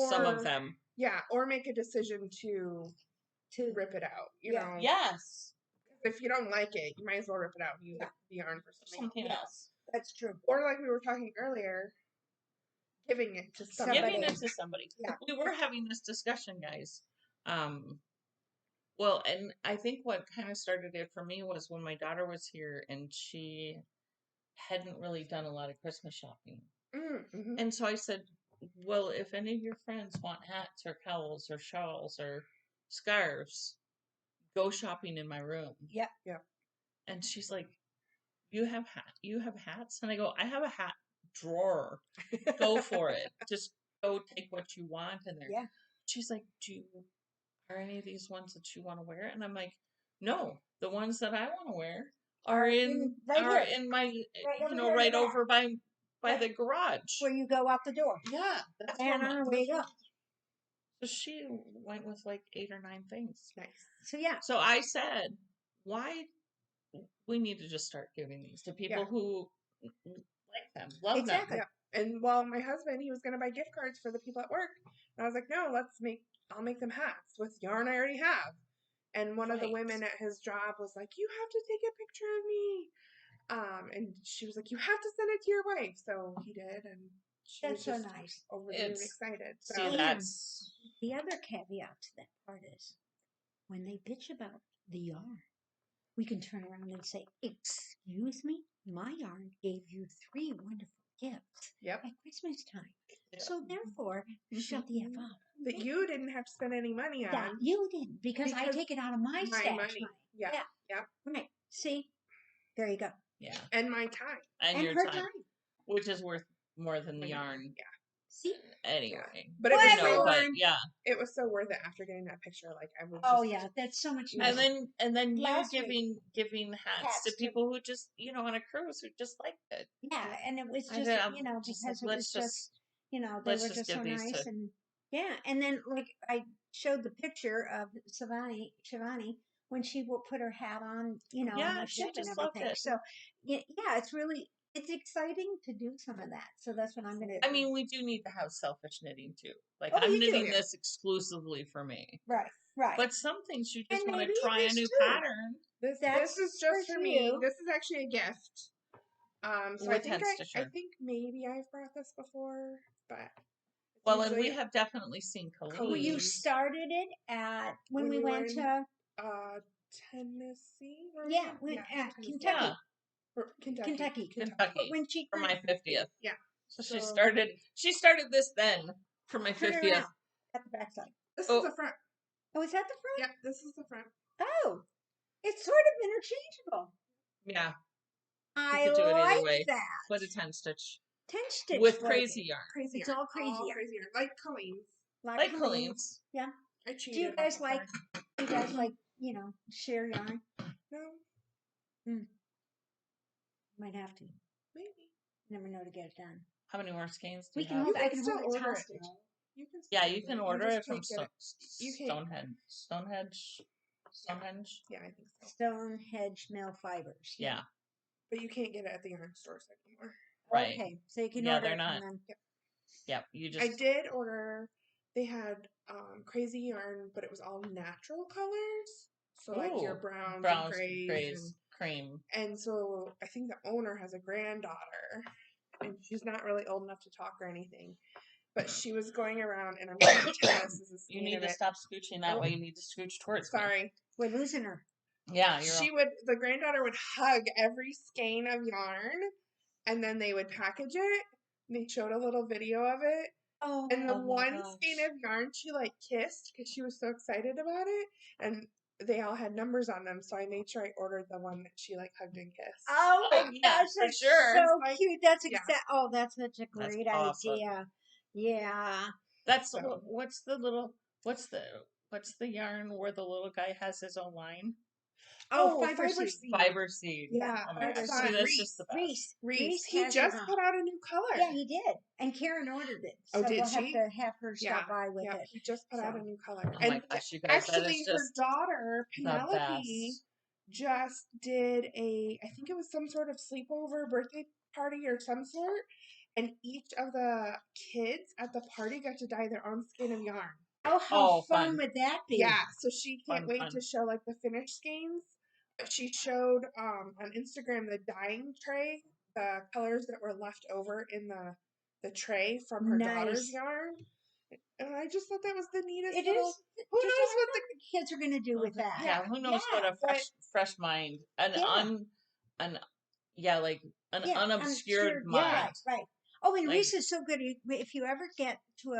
B: Some of them.
C: Yeah, or make a decision to rip it out. You
A: Yeah.
C: know.
B: Yes.
C: If you don't like it, you might as well rip it out and use the yarn for something
B: else.
A: That's true.
C: Or like we were talking earlier, giving it to somebody.
B: Giving it to somebody.
A: Yeah.
B: We were having this discussion, guys. Well, and I think what kind of started it for me was when my daughter was here and she hadn't really done a lot of Christmas shopping.
C: Mm-hmm.
B: And so I said, well, if any of your friends want hats or cowls or shawls or scarves, go shopping in my room.
A: Yeah.
C: Yeah.
B: And she's like, you have hats? And I go, I have a hat drawer. Go for it. Just go take what you want in there.
A: Yeah.
B: She's like, are any of these ones that you want to wear? And I'm like, no, the ones that I want to wear are in my right over by the garage
A: where you go out the door.
B: Yeah, that's
A: And where you go.
B: So she went with like 8 or 9 things.
C: Nice.
A: So yeah.
B: So I said, why we need to just start giving these to people who like them, love them.
C: Yeah. And well, my husband, he was going to buy gift cards for the people at work. And I was like, no, I'll make them hats with yarn I already have. And one of the women at his job was like, you have to take a picture of me. And she was like, you have to send it to your wife. So he did. And she was just
A: nice.
C: Over the moon excited. So
B: See, that's
A: the other caveat to that part is when they bitch about the yarn, we can turn around and say, excuse me, my yarn gave you 3 wonderful gifts at Christmas time. Yep. So therefore, shut the F up.
C: That you didn't have to spend any money on.
A: That you didn't, because I take it out of my stash money.
C: Yeah.
A: Right. See? There you go.
B: Yeah.
C: And my time.
B: And your time. Which is worth more than the yarn.
C: Yeah.
A: See?
B: Anyway.
C: Yeah. But it was so worth it after getting that picture. Like I was
A: that's so much nicer.
B: And then you giving hats to people who just, on a cruise who just liked it.
A: Yeah, and it was just, because it was just, they were just so nice. And and then like I showed the picture of Shivani when she will put her hat on, on the ship and everything. So it's exciting to do some of that. So that's what I'm going to.
B: I mean, we do need to have selfish knitting too. Like I'm knitting this exclusively for me.
A: Right.
B: But some things you just want to try a new pattern.
C: This is just for me. This is actually a gift. So I think maybe I've brought this before, but
B: and we have definitely seen Colleen.
A: Well, you started it at when we went to
C: Tennessee.
A: Kentucky.
C: Kentucky.
A: But when she
B: for my 50th.
C: Yeah.
B: So she started this then for my 50th.
A: At the backside.
C: This is the front.
A: Oh, is that the front?
C: Yeah, this is the front.
A: Oh, it's sort of interchangeable.
B: Yeah.
A: I like that.
B: Put a 10 stitch.
A: 10 stitch
B: with crazy yarn.
A: It's all crazy yarn.
C: Like Colleen's.
B: Like Colleen's.
A: Yeah.
C: I cheated.
A: Do you guys like? Share yarn?
C: No.
A: Might have to.
C: Maybe.
A: Never know to get it done.
B: How many more skeins do you
A: can
B: have?
A: hold. I can hold it hostage.
B: You can order it from Stonehenge.
C: Yeah, I think so.
A: Stonehenge Mill Fibers.
B: Yeah.
C: But you can't get it at the yarn stores anymore.
B: Right.
A: Okay, so you can order
B: they're
A: it
B: not.
A: from them.
B: Yep.
C: I did order. They had crazy yarn, but it was all natural colors. So like your browns and grays,
B: cream.
C: And so I think the owner has a granddaughter, and she's not really old enough to talk or anything. But she was going around, and I'm going to tell us this is.
B: You need to stop scooching that way. You need to scooch towards me.
C: Sorry.
A: We're losing her.
B: Yeah,
C: the granddaughter would hug every skein of yarn, and then they would package it, They showed a little video of it.
A: Oh,
C: And the
B: Oh my
C: one
B: gosh.
C: skein of yarn she like kissed because she was so excited about it. And they all had numbers on them. So I made sure I ordered the one that she like hugged and kissed.
A: oh my
B: Yeah,
A: gosh,
B: for
A: that's
B: sure.
A: so
C: Like,
A: cute. That's
C: yeah.
A: oh, that's such a
B: That's
A: great
B: awesome.
A: idea. Yeah.
B: That's
C: So-
B: what's the yarn where the little guy has his own line?
A: Oh,
C: Oh,
A: fiber seed.
B: Fiber seed.
A: Yeah,
B: Oh my
C: our
B: gosh.
C: son,
B: See, that's just the best.
A: Reese
C: He
A: has
C: just
A: it on.
C: put out a new color.
A: Yeah, he did. And Karen ordered it.
C: Oh,
A: So
C: did
A: we'll
C: she?
A: have to have her
C: Yeah,
A: stop by with
C: yeah.
A: it.
C: He just put out
A: So-
C: a new color.
B: Oh my
C: And
B: gosh, you guys, that
C: actually,
B: is
C: her
B: just
C: daughter
B: the
C: Penelope
B: best.
C: just did I think it was some sort of sleepover birthday party or some sort, and each of the kids at the party got to dye their own skein of yarn.
A: Oh, how
B: Oh,
A: fun
B: fun.
A: would that be?
C: Yeah, so she can't
B: Fun,
C: wait
B: fun.
C: to show like the finished skeins. She showed on Instagram the dyeing tray, the colors that were left over in the tray from her daughter's
A: Nice.
C: yarn. And I just thought that was the neatest
A: It
C: little.
A: is.
C: Who
A: Just
C: knows
A: I
C: what
A: don't know what the kids are going to do with that.
B: Yeah, who knows what
A: Yeah,
B: a fresh mind,
A: Yeah.
B: an yeah, like an
A: Yeah,
B: unobscured
C: yeah.
B: mind.
A: Right. Oh, and
B: Like-
A: Reese is so good. If you ever get to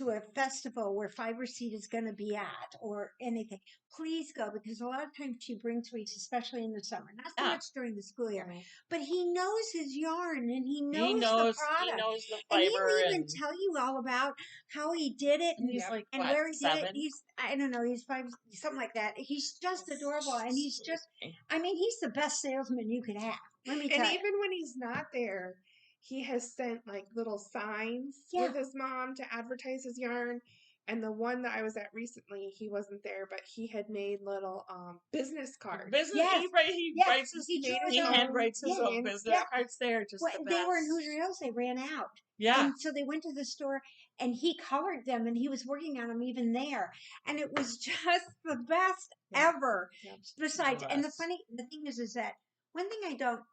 A: a festival where Fiber Seed is going to be at or anything, please go because a lot of times she brings Reese, especially in the summer. Not so
B: Yeah.
A: much during the school year, but he knows his yarn and he knows
B: He
A: the
B: knows the
A: and
B: fiber
A: he'll even
B: and
A: tell you all about how he did it
B: he's like
A: and
B: what,
A: where he did
B: 7?
A: it. I don't know, he's 5, something like that. He's just adorable, and he's just, I mean, he's the best salesman you could have. Let me
C: And
A: tell you.
C: even when he's not there, he has sent like little signs
A: Yeah.
C: with his mom to advertise his yarn. And the one that I was at recently, he wasn't there, but he had made little business cards.
A: Yes.
B: He
A: Yes.
B: writes his
A: He drew
C: made
A: his
B: he
A: own.
B: handwrites his
C: Yeah.
B: own business
A: Yeah.
B: cards. They're just
A: Well,
B: the best.
A: they were in Hoosier Hills. They ran out.
B: Yeah.
A: And so they went to the store and he colored them and he was working on them even there. And it was just the best ever.
C: Yeah.
A: Besides, and
B: best.
A: the thing is that one thing I don't,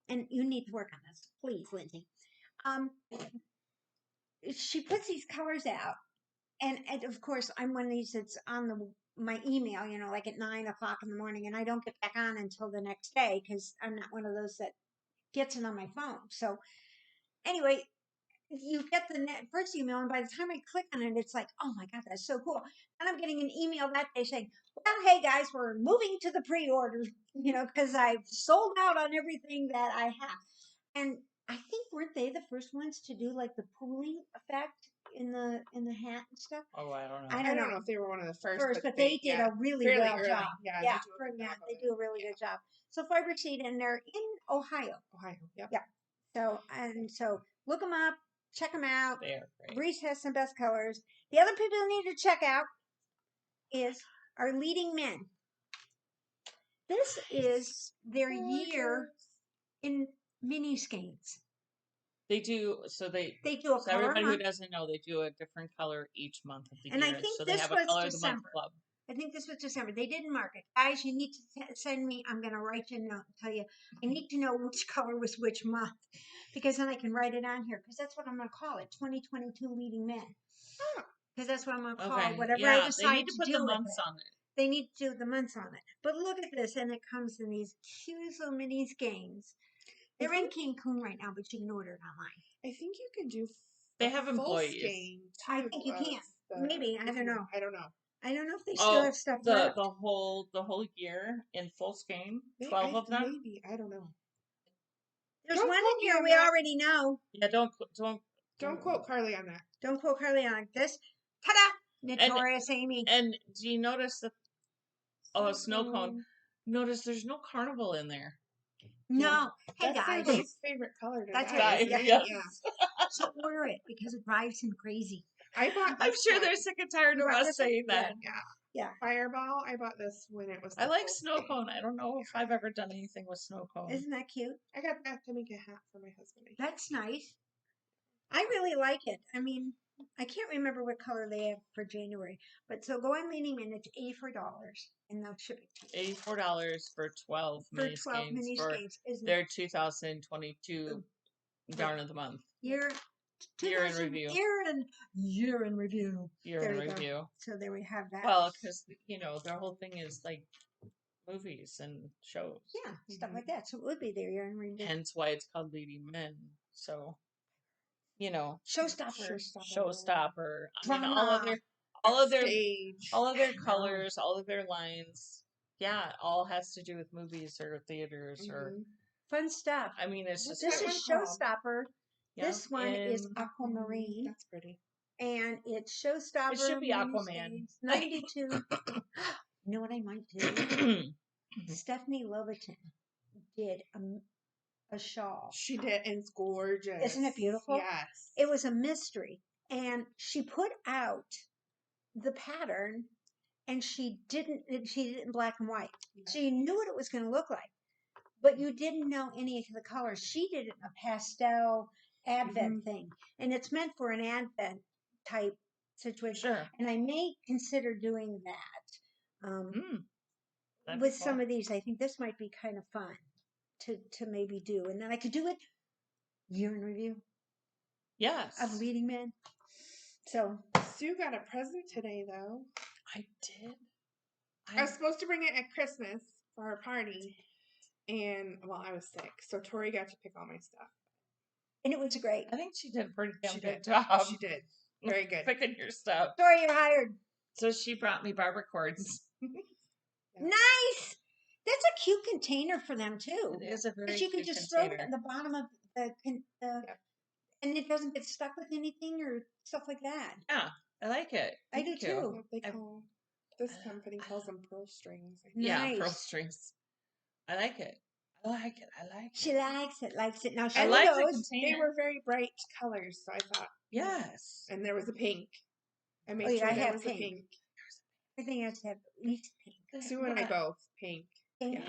A: and you need to work on this, please, Lindsay. She puts these colors out. And of course, I'm one of these that's on my email, like at 9:00 in the morning, and I don't get back on until the next day because I'm not one of those that gets it on my phone. So anyway, you get the first email, and by the time I click on it, it's like, oh my God, that's so cool. And I'm getting an email that day saying, well, hey guys, we're moving to the pre-order, because I've sold out on everything that I have. And I think weren't they the first ones to do like the pooling effect in the hat and stuff?
B: Oh, I don't know.
C: I don't know if they were one of the first,
A: but they did a really
C: fairly
A: well
C: early.
A: job.
C: Yeah,
A: Yeah,
C: they
A: they do a really good job. So Fiber Seed, and they're in Ohio.
C: Ohio. Yep.
A: Yeah. So look them up, check them out.
B: They're great.
A: Reese has some best colors. The other people you need to check out is our Leading Men. This is their year in mini skeins.
B: They do so they
A: do a
B: so
A: color
B: everybody who
A: month.
B: doesn't know, they do a different color each month of the
A: And I
B: year.
A: think
B: So they
A: this
B: have a
A: was
B: color of the month
A: December.
B: club.
A: I think this was December. They didn't mark it. Guys, you need to send me, I'm going to write you a note and tell you, I need to know which color was which month, because then I can write it on here, because that's what I'm going to call it, 2022 Leading Men. Because that's what I'm going to call whatever I decide
B: they need to put
A: do
B: the
A: with
B: months
A: it.
B: on it.
A: They need to do the months on it. But look at this, and it comes in these cute little mini skeins. They're in Cancun right now, but you can order it online.
C: I think you can do.
B: They have
C: full
B: employees.
C: skein
A: I
C: too,
A: think you can. Maybe. I don't know.
C: I don't know.
A: I don't know if they still have stuff left.
B: the whole year in full skein,
C: Maybe,
B: 12 of them.
C: Maybe, I don't know.
A: There's
C: Don't
A: one
C: quote
A: in
C: me
A: here
C: on
A: we
C: that.
A: already know.
B: Yeah, don't
C: quote Carly on that.
A: Don't quote Carly on this. Ta-da! Notorious Amy.
B: And do you notice that? Oh, a snow cone. Notice there's no carnival in there.
A: No. Hey,
C: That's
A: guys.
C: their least favorite color to
A: That's
C: dye,
A: it.
C: isn't
A: Yeah.
C: it? Yeah.
A: So order it because it drives him crazy.
C: I bought.
B: I'm
C: this
B: sure
C: one.
B: they're sick and tired
A: You
B: of
A: bought
B: us
A: this one?
B: saying that.
A: Yeah.
C: Fireball. I bought this when it was.
B: I
C: the
B: like
C: full
B: snow
C: skein.
B: cone. I don't know if I've ever done anything with snow cone.
A: Isn't that cute?
C: I got that to make a hat for my husband.
A: That's nice. I really like it. I mean, I can't remember what color they have for January, but so go on Leading Men. It's $84 and they'll ship it to you.
B: $84 for 12 mini skeins for their 2022 yarn of the month.
A: Year in review. Year in review. So there we have that.
B: Well, because their whole thing is like movies and shows.
A: Yeah, stuff like that. So it would be their year in review.
B: Hence why it's called Leading Men. So, you know,
A: Showstoppers.
B: showstopper. I mean,
A: Drama.
B: all of
C: Stage.
B: their colors, all of their lines. Yeah, it all has to do with movies or theaters or.
A: Fun stuff.
B: I mean, it's
C: What's
B: just
A: This
C: that
A: is
C: one called?
A: Showstopper.
B: yeah,
A: This one is
B: in-
A: Aquamarine.
C: That's pretty.
A: And it's Showstopper.
B: It should be
A: mini
B: Aquaman.
A: stage, 92. You know what I might do? Stephanie Lovatin did a shawl.
C: She did, and it's gorgeous.
A: Isn't it beautiful?
C: Yes.
A: It was a mystery. And she put out the pattern and she did it in black and white. So you knew what it was going to look like, but you didn't know any of the colors. She did it in a pastel advent thing, and it's meant for an advent type situation.
B: Sure.
A: And I may consider doing that
B: That'd
A: with
B: be
A: some
B: cool.
A: of these. I think this might be kind of fun to maybe do, and then I could do it year in review
B: Yes.
A: of Leading Men. So
C: Sue got a present today, though.
B: I did.
C: I was supposed to bring it at Christmas for our party, and well, I was sick, so Tori got to pick all my stuff.
A: and it was great.
B: I think she did a pretty damn
C: She
B: good
C: did.
B: job.
C: She did. Very good.
B: Picking your stuff.
A: Sorry, you're hired.
B: So she brought me barber cords.
A: Nice. That's a cute container for them too.
B: It is a very
A: Because you
B: cute
A: can just
B: container.
A: throw it at the bottom of and it doesn't get stuck with anything or stuff like that.
B: Yeah, I like it.
A: I do
B: Thank you.
A: too.
C: What they call this company calls them pearl strings. I think.
B: Yeah, pearl
A: Nice.
B: strings. I like it. I like it. I like it.
A: She likes it. Now she
B: I like the
A: knows.
B: container.
C: They were very bright colors, so I thought.
B: Yes.
C: And there was a pink. I made
A: Oh, yeah,
C: sure
A: I
C: there
A: have
C: was
A: pink.
C: a pink.
A: Everything has to have at least pink.
C: Sue and I both pink.
A: Pink.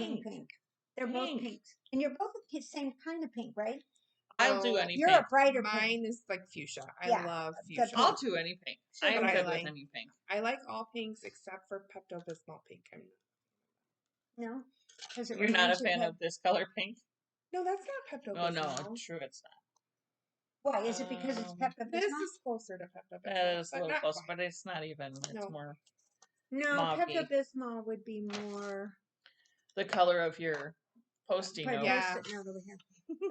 A: They're both
B: Pink.
A: pinks. And you're both the same kind of pink, right?
B: I'll do any
A: You're
B: pink.
A: a brighter pink.
C: Mine is like fuchsia. I
A: Yeah,
C: love
A: the
C: fuchsia.
B: I'll do any pink.
A: Sure,
B: I am
C: but I
B: good
C: like-
B: with any pink.
C: I like all pinks except for Pepto-Bismol pink.
A: No? Because
B: You're not a fan of this color pink?
C: No, that's not Pepto-Bismol.
B: Oh, no. True, it's not.
A: Why? Is it because it's Pepto-Bismol?
C: This is closer to Pepto-Bismol.
B: That is a
C: but
B: little
C: not
B: close,
C: quite.
B: but it's not even. It's
C: No.
B: more
A: No,
B: Mauve-y.
A: Pepto-Bismol would be more.
B: the color of your Post-it
A: Put a
B: note.
C: Yeah.
A: Post-it note over here.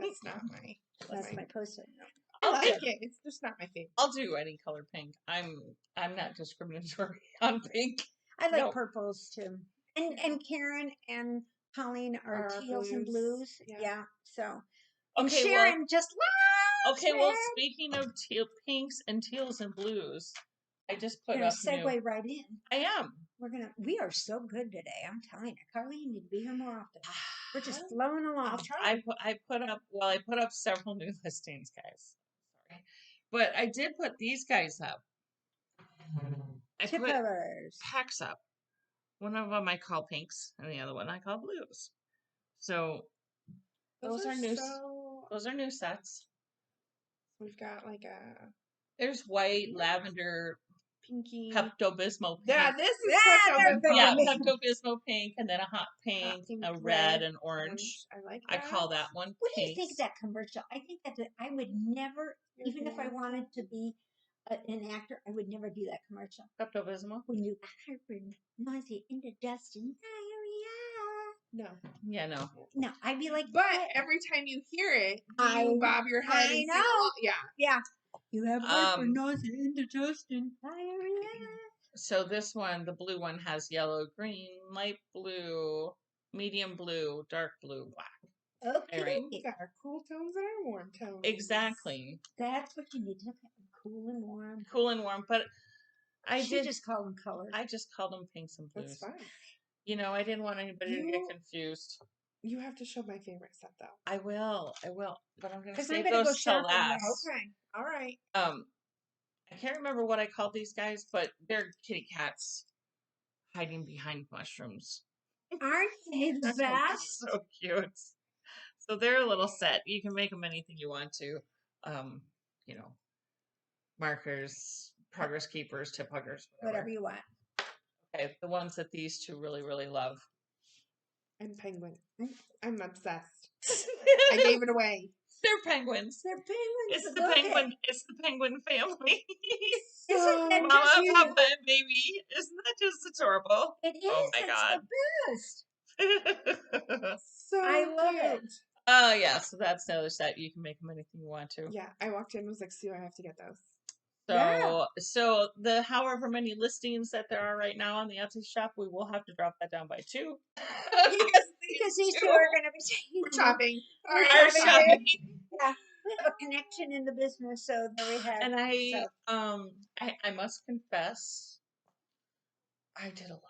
C: That's not my.
A: That's my Post-it note.
C: I
B: I'll
C: like
B: do-
C: it. It's just not my favorite.
B: I'll do any color pink. I'm not discriminatory on pink.
A: I like
B: No.
A: purples too. And Karen and Colleen are
C: Are
A: teals and
C: blues.
A: blues.
C: Yeah.
A: Yeah. So and
B: Okay,
A: Sharon just loves
B: Okay, well,
A: red.
B: speaking of pinks and teals and blues, I just
A: We're
B: put
A: gonna
B: up
A: segue
B: new.
A: right in.
B: I am.
A: We are so good today. I'm telling you, Carly, you need to be here more often. We're just flowing along.
C: I'll try.
B: I put up several new listings, guys. Sorry, but I did put these guys up. I put
A: Tippers.
B: packs up. One of them I call pinks, and the other one I call blues. So those are new.
C: So
B: Those are new sets.
C: we've got like a
B: There's white, lavender,
C: pinky.
B: Pepto-Bismol pink.
C: Yeah, this is
A: Yeah,
C: Pepto-Bismol.
A: they're
B: Yeah,
A: me.
B: Pepto-Bismol pink, and then a hot pink,
C: pink,
B: a red,
C: red,
B: and orange.
C: I like
B: I
C: that.
B: call that one
A: What do you think
B: pinks.
A: of that commercial? I think that I would never, even if I wanted to be an actor, I would never do that commercial.
B: Pepto-Bismol?
A: When you hybrid noisy indigestion diarrhea.
C: No.
B: Yeah, no.
A: No, I'd be like,
C: But every time you hear it,
A: I-
C: you bob your head
A: I
C: and
A: know.
C: sing along. Yeah.
A: yeah, you have
B: Um,
A: noisy indigestion diarrhea.
B: So this one, the blue one, has yellow, green, light blue, medium blue, dark blue, black.
A: Okay,
B: Right.
C: We've got our cool tones and our warm tones.
B: Exactly.
A: that's what you need to look at. Cool and warm.
B: Cool and warm, but I
A: She
B: did.
A: just call them colors.
B: I just called them pinks and blues.
C: That's fine.
B: You know, I didn't want anybody to get
C: You-
B: confused.
C: You have to show my favorite set though.
B: I will, but I'm gonna
A: 'Cause I'm
B: save
A: gonna go
B: those till
A: shopping now.
B: last.
C: Okay. All right.
B: I can't remember what I called these guys, but they're kitty cats hiding behind mushrooms.
A: Aren't they the best?
B: So cute. So they're a little set. You can make them anything you want to. You know, markers, progress keepers, tip huggers,
A: Whatever you want.
B: Okay, the ones that these two really, really love.
C: And penguin. I'm obsessed. I gave it away.
B: They're penguins.
A: They're penguins.
B: It's the
A: Look at-
B: penguin. It's the penguin family.
A: Isn't that
B: Mama,
A: just cute?
B: Papa, and baby. Isn't that just adorable?
A: It is.
B: Oh my
A: It's
B: God.
A: the best.
C: So
A: I love it.
C: cute.
B: Oh, yeah. So that's the other set. You can make them anything you want to.
C: Yeah, I walked in and was like, Sue, I have to get those.
B: So the however many listings that there are right now on the Etsy shop, we will have to drop that down by 2.
A: Because these two are going to be taking
C: We're shopping.
A: We're
B: Our shopping.
A: Yeah, we have a connection in the business, so there we have.
B: And
A: so.
B: I must confess, I did a lot.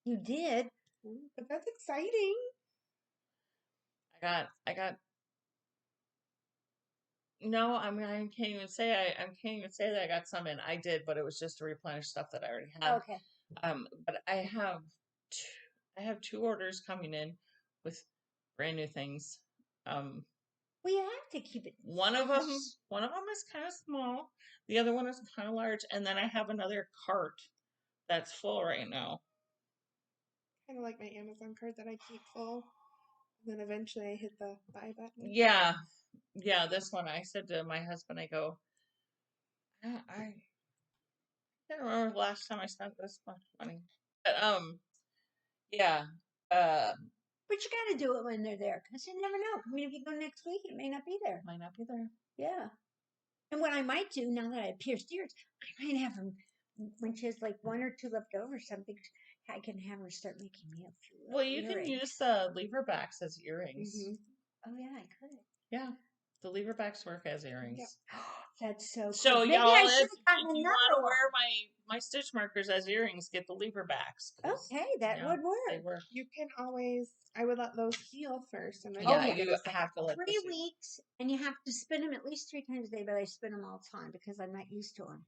A: You did,
C: But that's exciting.
B: I got. No, I mean I can't even say I can't even say that I got some in. I did, but it was just to replenish stuff that I already had.
A: okay.
B: But I have 2 orders coming in with brand new things.
A: Well, you have to keep it.
B: One of them is kind of small. The other one is kind of large, and then I have another cart that's full right now.
C: Kind of like my Amazon card that I keep full. And then eventually I hit the buy button.
B: Yeah, this one I said to my husband, I go, I can't remember the last time I spent this much money. But yeah.
A: But you got to do it when they're there, because you never know. I mean, if you go next week, it may not be there.
B: Might not be there.
A: Yeah. And what I might do now that I have pierced ears, I might have them when she has like 1 or 2 left over. Something I can have her start making me a few.
B: Well, you can use the lever backs as earrings.
A: Oh yeah, I could.
B: Yeah, the lever backs work as earrings.
A: Yep. That's so cool.
B: So
A: Maybe
B: y'all,
A: I
B: if
A: should have gotten
B: you
A: another
B: want to
A: one.
B: wear my stitch markers as earrings, get the lever backs.
A: Okay, that would
B: They
A: work.
B: work.
C: You can always, I would let those heal first. And then
B: Yeah,
C: you
B: you have to let
A: 3 weeks, and you have to spin them at least 3 times a day, but I spin them all the time because I'm not used to them.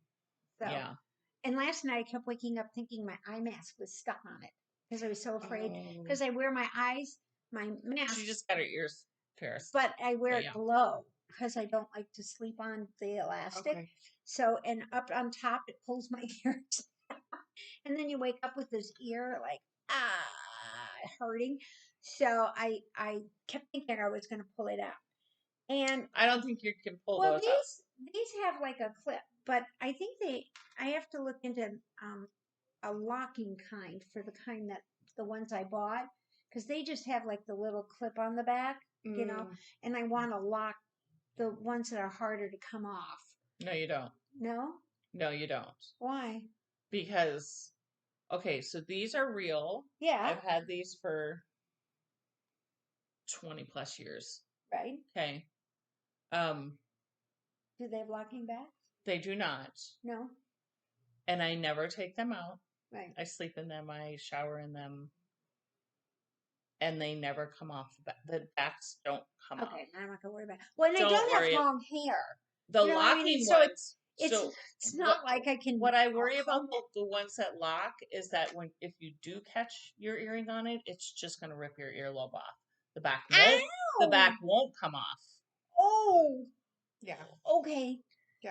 A: So,
B: yeah.
A: And last night I kept waking up thinking my eye mask was stuck on it because I was so afraid. Because I wear my eyes, my mask.
B: She just got her ears pierced.
A: But I wear it low because I don't like to sleep on the elastic.
C: Okay.
A: So, and up on top, it pulls my ears. And then you wake up with this ear like, hurting. So I kept thinking I was going to pull it out. And
B: I don't think you can pull
A: well,
B: those
A: these have like a clip, but I think I have to look into a locking kind for the ones I bought, because they just have like the little clip on the back, you know, and I want to lock the ones that are harder to come off.
B: No, you don't.
A: No?
B: No, you don't.
A: Why?
B: Because, okay, so these are real.
A: Yeah.
B: I've had these for 20 plus years.
A: Right.
B: Okay.
A: Do they have locking backs?
B: They do not.
A: No.
B: And I never take them out.
A: Right.
B: I sleep in them. I shower in them. And they never come off. The backs don't come off.
A: Okay, I'm not going to worry about it. Well, and I don't have long hair.
B: The
A: you know
B: locking
A: so
B: ones.
A: It's not like I can.
B: What I worry about the ones that lock is that if you do catch your earring on it, it's just going to rip your earlobe off. The back won't come off.
A: Oh.
C: Yeah.
A: Okay.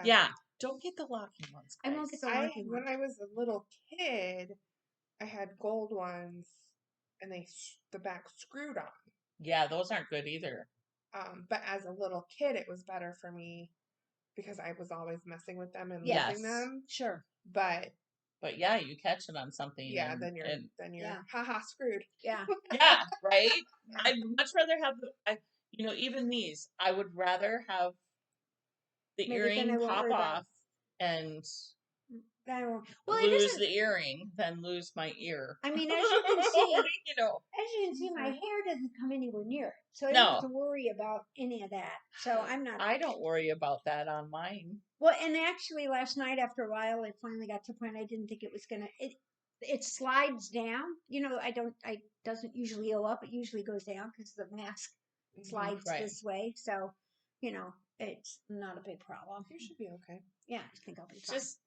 B: Yeah. Don't get the locking ones, guys.
A: I won't get the locking ones.
C: When I was a little kid, I had gold ones, and the back screwed on.
B: Yeah, those aren't good either.
C: But as a little kid, it was better for me because I was always messing with them and losing them.
A: Sure.
C: But
B: yeah, you catch it on something.
C: Yeah, then you're haha screwed.
A: Yeah.
B: Yeah, right? I'd much rather have even these. I would rather have the earring pop off and lose the earring than lose my ear.
A: I mean, as you can see,
B: as
A: you can see, my hair doesn't come anywhere near it, so I don't have to worry about any of that. So I'm not.
B: I don't worry about that on mine.
A: Well, and actually, last night after a while, it finally got to the point I didn't think it was gonna. It slides down. I doesn't usually go up. It usually goes down because the mask slides this way. So, it's not a big problem.
C: You should be okay.
A: Yeah, I think I'll be fine.
B: Just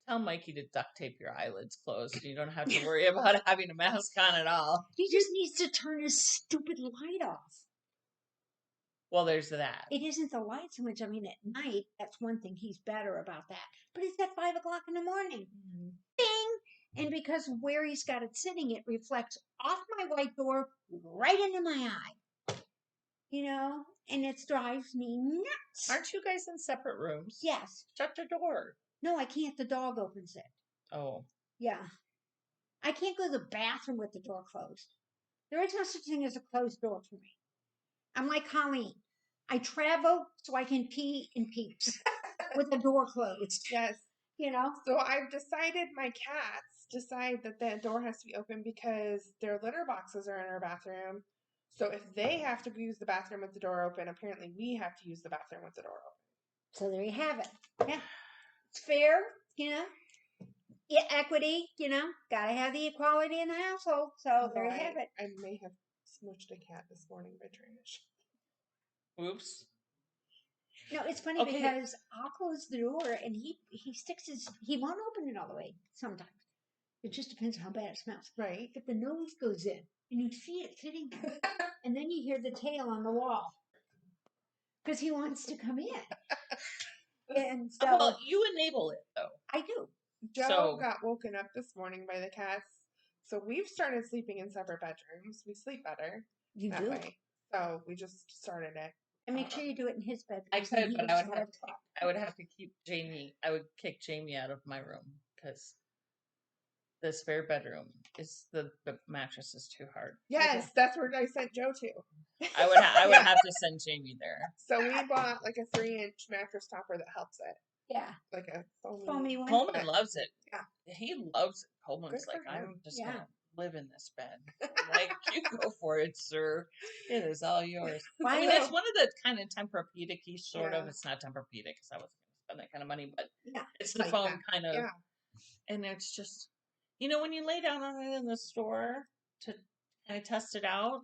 B: tell Mikey to duct tape your eyelids closed. You don't have to worry about having a mask on at all.
A: He just needs to turn his stupid light off.
B: Well, there's that.
A: It isn't the light so much. I mean, at night, that's one thing. He's better about that. But it's at 5 o'clock in the morning. Ding! And because where he's got it sitting, it reflects off my white door right into my eye. And it drives me nuts.
B: Aren't you guys in separate rooms?
A: Yes.
B: Shut your door.
A: No, I can't. The dog opens it.
B: Oh.
A: Yeah. I can't go to the bathroom with the door closed. There is no such thing as a closed door for me. I'm like Colleen. I travel so I can pee in peeps with the door closed.
C: Yes.
A: You know?
C: So I've decided my cats decide that the door has to be open because their litter boxes are in our bathroom. So if they have to use the bathroom with the door open, apparently we have to use the bathroom with the door open.
A: So there you have it. Yeah. It's fair, Yeah, equity, gotta have the equality in the household. So there you have it.
C: I may have smushed a cat this morning by trying to
B: Oops.
A: No, it's funny
B: Okay.
A: because I'll close the door and he won't open it all the way sometimes. It just depends on how bad it smells.
C: Right.
A: But the nose goes in and you see it sitting there. And then you hear the tail on the wall. Because he wants to come in. And so
B: Well, you enable it though.
A: I do.
C: Joe got woken up this morning by the cats. So we've started sleeping in separate bedrooms. We sleep better that way. So we just started it.
A: And make sure you do it in his bed.
B: I could, but I would have to keep Jamie. I would kick Jamie out of my room because the spare bedroom is the mattress is too hard.
C: Yes, that's where I sent Joe to.
B: I would have to send Jamie there.
C: So we bought like a 3-inch mattress topper that helps it.
A: Yeah.
C: Like a
A: foamy one.
B: Coleman loves it.
C: Yeah.
B: He loves it. Coleman's like, I'm just gonna live in this bed. Like, you go for it, sir. It is all yours. I mean, it's one of the kind of Tempur-Pedic-y sort of. It's not Tempur-Pedic because I wasn't gonna spend that kind of money, but it's the foam kind of.
C: Yeah.
B: And it's just, when you lay down on it in the store to kind of test it out,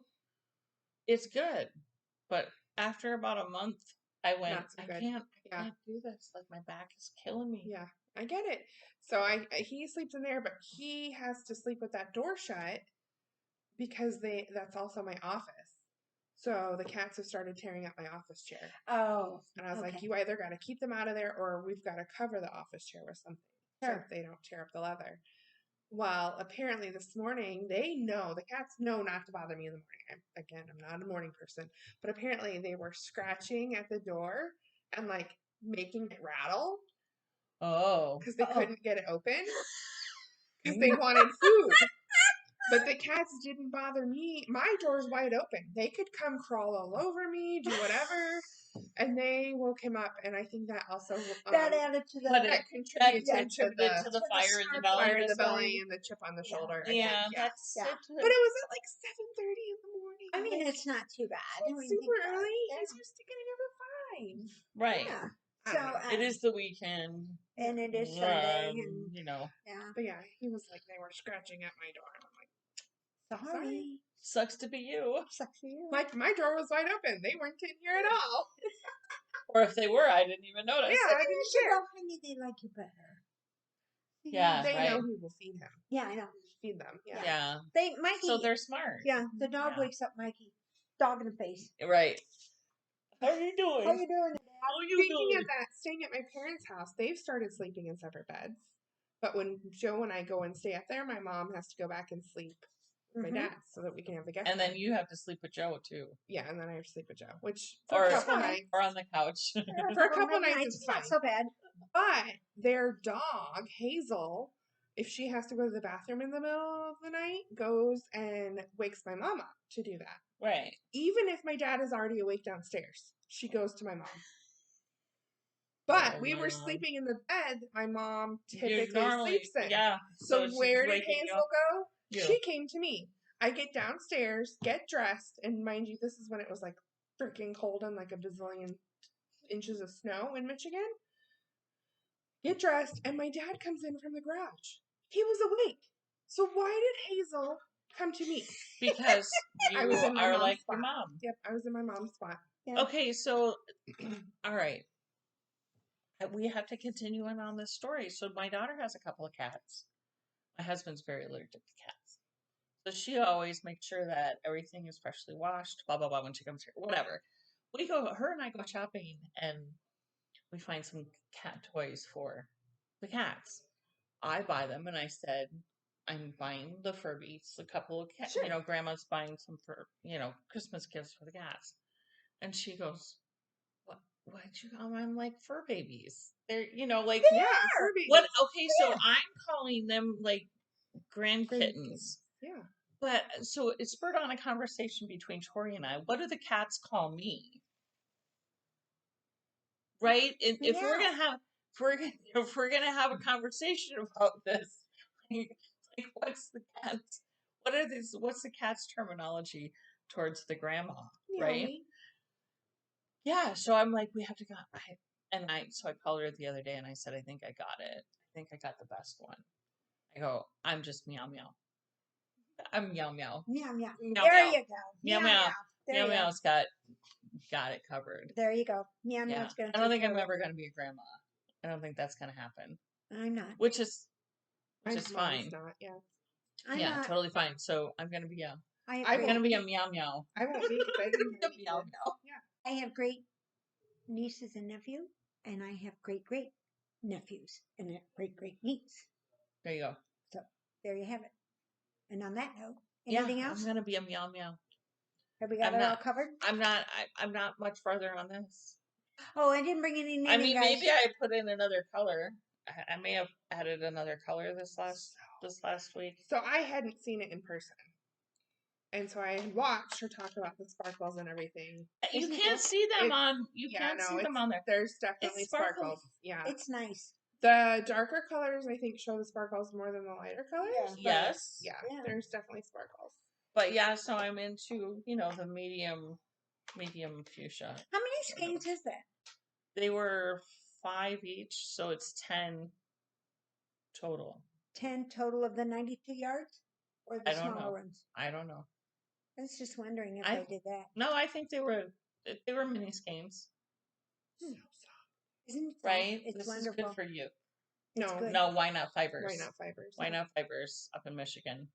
B: it's good. But after about a month, I went, I can't do this. Like, my back is killing me.
C: Yeah, I get it. So he sleeps in there, but he has to sleep with that door shut because that's also my office. So the cats have started tearing up my office chair.
A: Oh.
C: And I was like, you either got to keep them out of there or we've got to cover the office chair with something so they don't tear up the leather. Well, apparently this morning, the cats know not to bother me in the morning. I'm not a morning person, but apparently they were scratching at the door and like making it rattle.
B: Oh.
C: Because they couldn't get it open. Because they wanted food. But the cats didn't bother me. My door's wide open. They could come crawl all over me, do whatever. And they woke him up, and I think that also
A: that added to the
C: contributed to
B: the fire in the belly,
C: and the chip on the shoulder.
B: Yeah,
C: that's
B: it.
C: But it was at like 7:30 in the morning.
A: I mean, it's not too bad.
C: It's super early. He's used to getting up at 5.
B: Right.
A: Yeah. So
B: it is the weekend,
A: and it is Sunday, and
C: Yeah. But yeah, he was like, they were scratching at my door, and I'm like,
A: sorry.
B: Sucks to be you.
A: Sucks to you.
C: My door was wide open. They weren't in here at all.
B: Or if they were, I didn't even notice.
C: Yeah, I didn't care.
A: Maybe they like you better.
B: Yeah,
C: they know who will feed him.
A: Yeah, I know.
C: Feed them.
B: Yeah.
A: Mikey.
B: So they're smart.
A: Yeah, the dog wakes up Mikey. Dog in the face.
B: Right. How are you doing?
A: How you doing?
C: Speaking of that, staying at my parents' house, they've started sleeping in separate beds. But when Joe and I go and stay up there, my mom has to go back and sleep with my dad so that we can have the guest.
B: And then you have to sleep with Joe too.
C: Yeah, and then I have to sleep with Joe, which
B: for
C: a couple nights,
B: or on the couch.
C: For a couple nights, it's fine.
A: Not so bad.
C: But their dog, Hazel, if she has to go to the bathroom in the middle of the night, goes and wakes my mom up to do that.
B: Right.
C: Even if my dad is already awake downstairs, she goes to my mom. But we were sleeping in the bed my mom typically sleeps in.
B: Yeah.
C: So where did Hazel go?
B: Yeah.
C: She came to me. I get downstairs, get dressed, and mind you, this is when it was like freaking cold and like a bazillion inches of snow in Michigan. Get dressed, and my dad comes in from the garage. He was awake. So why did Hazel come to me?
B: Because you are like
C: spot.
B: your mom.
C: Yep, I was in my mom's spot.
A: Yeah.
B: Okay, so all right. We have to continue on this story. So my daughter has a couple of cats. My husband's very allergic to cats. So she always makes sure that everything is freshly washed, blah, blah, blah, when she comes here. Whatever. Her and I go shopping, and we find some cat toys for the cats. I buy them, and I said, I'm buying the Furbies, a couple of cats.
A: Sure.
B: Grandma's buying some for, Christmas gifts for the cats. And she goes, what'd you call them? I'm like, fur babies. They're,
C: fur babies.
B: What? Okay, so I'm calling them like grand kittens.
C: Yeah.
B: But so it spurred on a conversation between Tori and I. What do the cats call me? Right? And if we're
A: Yeah.
B: gonna have if we're gonna have a conversation about this, like what's the cat's what's the cat's terminology towards the grandma? Right?
A: Meowie.
B: Yeah. So I'm like, we have to go. So I called her the other day and I said, I think I got it. I think I got the best one. I go, I'm just meow meow. I'm meow meow.
A: Meow meow.
B: Meow
A: There
B: meow.
A: you go.
B: Meow
A: Meow
B: meow.
A: meow. There
B: Meow
A: you go.
B: meow's got it covered.
A: There you go. Meow
B: Yeah.
A: meow's gonna
B: I don't
A: take
B: think
A: care
B: I'm
A: of
B: ever gonna be a grandma. I don't think that's gonna happen.
A: it. I'm not.
B: Which is
C: Mine's
B: fine.
C: not. Yeah.
A: I'm
B: Yeah,
A: not.
B: totally fine. So I'm gonna be
A: I
C: I
A: have
B: I'm gonna
A: great,
B: be a meow meow.
C: I won't be because I didn't have any
B: Meow
C: kids.
B: meow.
A: I have great nieces and nephew, and I have great great nephews and great great niece.
B: There you go.
A: So there you have it. And on that note,
B: Yeah,
A: anything else?
B: I'm gonna be a meow meow.
A: Have we got
B: I'm
A: it all
B: not-
A: covered?
B: I'm not much farther on this.
A: Oh, I didn't bring any
B: I
A: knitting,
B: mean,
A: guys.
B: maybe I put in another color. I may have added another color this last week.
C: So I hadn't seen it in person. And so I had watched her talk about the sparkles and everything.
B: You
A: Isn't it
B: can't
A: look-
B: see them
C: it-
B: on. You
C: yeah,
B: can't
C: no,
B: see them on there.
C: There's definitely
B: sparkles.
C: sparkles. Yeah.
A: It's nice.
C: The darker colors, I think, show the sparkles more than the lighter colors.
A: Yeah.
C: but
B: Yes.
C: Yeah,
A: Yeah.
C: there's definitely sparkles.
B: But yeah, so I'm into the medium fuchsia.
A: How many skeins is that?
B: They were 5 each, so it's 10 total.
A: 10 total of the 92 yards? Or the
B: I don't
A: smaller
B: know.
A: ones?
B: I don't know.
A: I was just wondering if
B: I-
A: they did that.
B: No, I think they were mini skeins,
A: Hmm. Isn't it soft?
B: right?
A: It's
B: This
A: wonderful.
B: is good for you.
A: It's
C: No.
A: good.
B: No, why not fibers?
C: Why not fibers?
B: Why not fibers up in Michigan?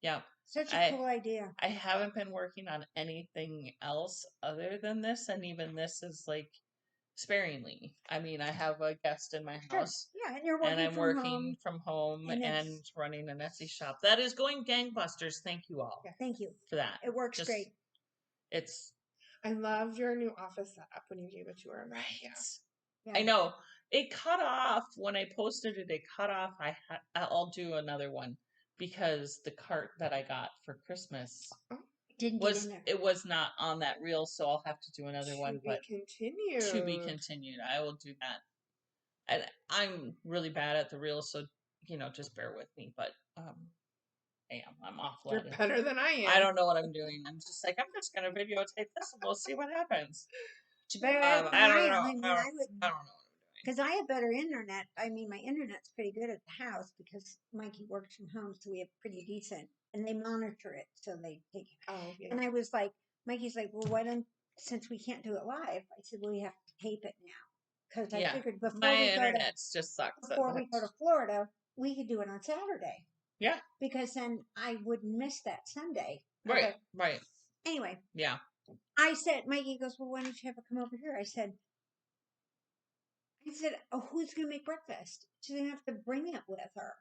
B: Yeah.
A: Such a cool idea.
B: I haven't been working on anything else other than this, and even this is like sparingly. I mean, I have a guest in my
A: Sure.
B: house,
A: Yeah, and you're working
B: and I'm
A: from
B: working
A: home.
B: from home
A: and
B: and
A: it's-
B: running an Etsy shop. That is going gangbusters. Thank you all
A: Yeah, thank you.
B: for that.
A: It works
B: Just-
A: great.
B: It's
C: I loved your new office setup when you gave it to her.
B: right.
C: Yeah.
A: Yeah.
B: I know it cut off when I posted it. It cut off. I'll do another one because the cart that I got for Christmas
A: Didn't get in there.
B: it was not on that reel, so I'll have to do another one. But
C: Continued.
B: to be continued. I will do that. And I'm really bad at the reels, so just bear with me. But I'm awful
C: You're
B: at it.
C: better than I am.
B: I don't know what I'm doing. I'm just like, I'm just gonna videotape this and we'll see what happens.
A: But
B: I don't know.
A: I mean,
B: I
A: I
B: don't
A: would,
B: know what I'm doing.
A: because I have better internet. I mean, my internet's pretty good at the house because Mikey works from home, so we have pretty decent, and they monitor it, so they take it.
C: Oh, yeah.
A: And I was like, Mikey's like, well, why don't, since we can't do it live, I said, well, we have to tape it now. Because I
B: Yeah,
A: figured before
B: my
A: we go to
B: internet just sucks.
A: before we go to Florida, we could do it on Saturday.
B: Yeah.
A: Because then I wouldn't miss that Sunday.
B: Right,
A: Okay.
B: right.
A: Anyway,
B: Yeah.
A: I said, Mikey goes, well, why don't you have her come over here? I said, oh, who's going to make breakfast? She's going to have to bring it with her.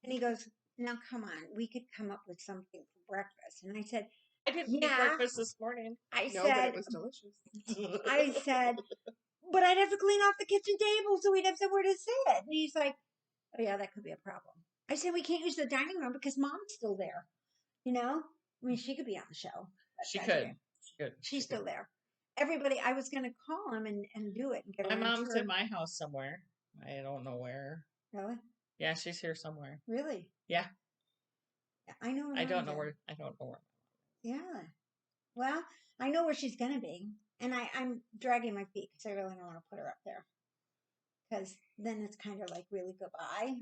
A: And he goes, now come on, we could come up with something for breakfast. And I said,
B: I didn't eat
A: Yeah.
B: breakfast this morning.
A: I
C: No, but
A: said,
C: it was delicious.
A: I said, but I'd have to clean off the kitchen table so we'd have somewhere to sit. And he's like, oh yeah, that could be a problem. I said, we can't use the dining room because Mom's still there. I mean, she could be on the show. but
B: She
A: that's
B: could.
A: okay.
B: She could.
A: She's still there. Everybody, I was going to call him and do it. And get
B: My
A: a
B: mom's
A: tour.
B: in my house somewhere. I don't know where.
A: Really?
B: Yeah, she's here somewhere.
A: Really?
B: Yeah.
A: I know.
B: I don't know
A: Mom's
B: where. I don't know where.
A: Yeah. Well, I know where she's going to be. And I'm dragging my feet because I really don't want to put her up there. Because then it's kind of like really goodbye.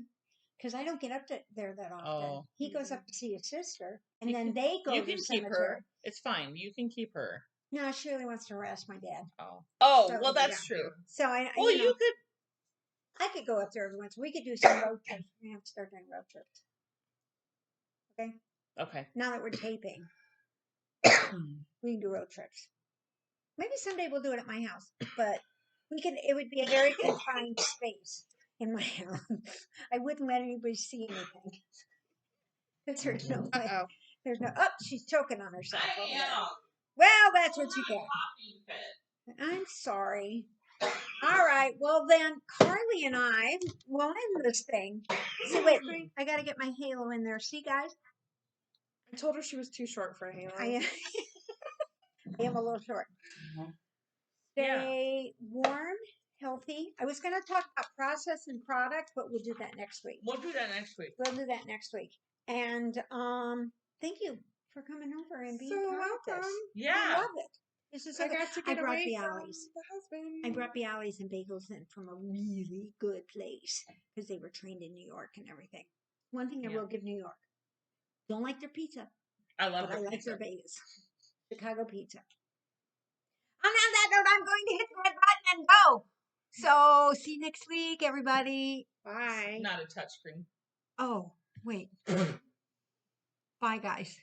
A: Because I don't get up there that often.
B: Oh.
A: He goes up to see his sister. And
B: You
A: then
B: can-
A: they go
B: You
A: to
B: can
A: the
B: keep
A: cemetery.
B: her. It's fine. You can keep her.
A: No, she really wants to harass my dad.
B: Oh. Oh,
A: So,
B: well, that's
C: yeah.
B: true.
A: So I
B: Well, you could.
A: I could go up there every once. We could do some road trips. We have to start doing road trips. Okay.
B: Okay.
A: Now that we're taping, we can do road trips. Maybe someday we'll do it at my house, but it would be a very confined space in my house. I wouldn't let anybody see anything. Because there's no way.
C: Uh-oh.
A: There's no, she's choking on herself.
B: I
A: over there.
B: am.
A: Well, that's what you get.
B: Popping fit.
A: I'm sorry. All right. Well, then Carly and I will end this thing. So wait, I got to get my halo in there. See, guys?
C: I told her she was too short for Halo.
A: I am a little short.
B: Yeah.
A: Stay warm, healthy. I was going to talk about process and product, but we'll do that next week.
B: We'll do that next week.
A: We'll do that next week. And thank you for coming over and being
C: So
A: part of this.
C: welcome.
B: Yeah.
A: I love it. This is so
C: I
A: good.
C: got to
A: I
C: get
A: brought
C: away
A: the
C: from
A: Owleys.
C: the husband.
A: I brought Bialys and bagels in from a really good place because they were trained in New York and everything. One thing I
B: Yeah.
A: will give New York. Don't like their pizza,
B: I love
A: but I
B: the
A: like
B: pizza.
A: their bagels. Chicago pizza. On that note, I'm going to hit the red button and go. So see you next week, everybody.
C: Bye.
B: Not a touchscreen.
A: Oh, wait. Bye, guys.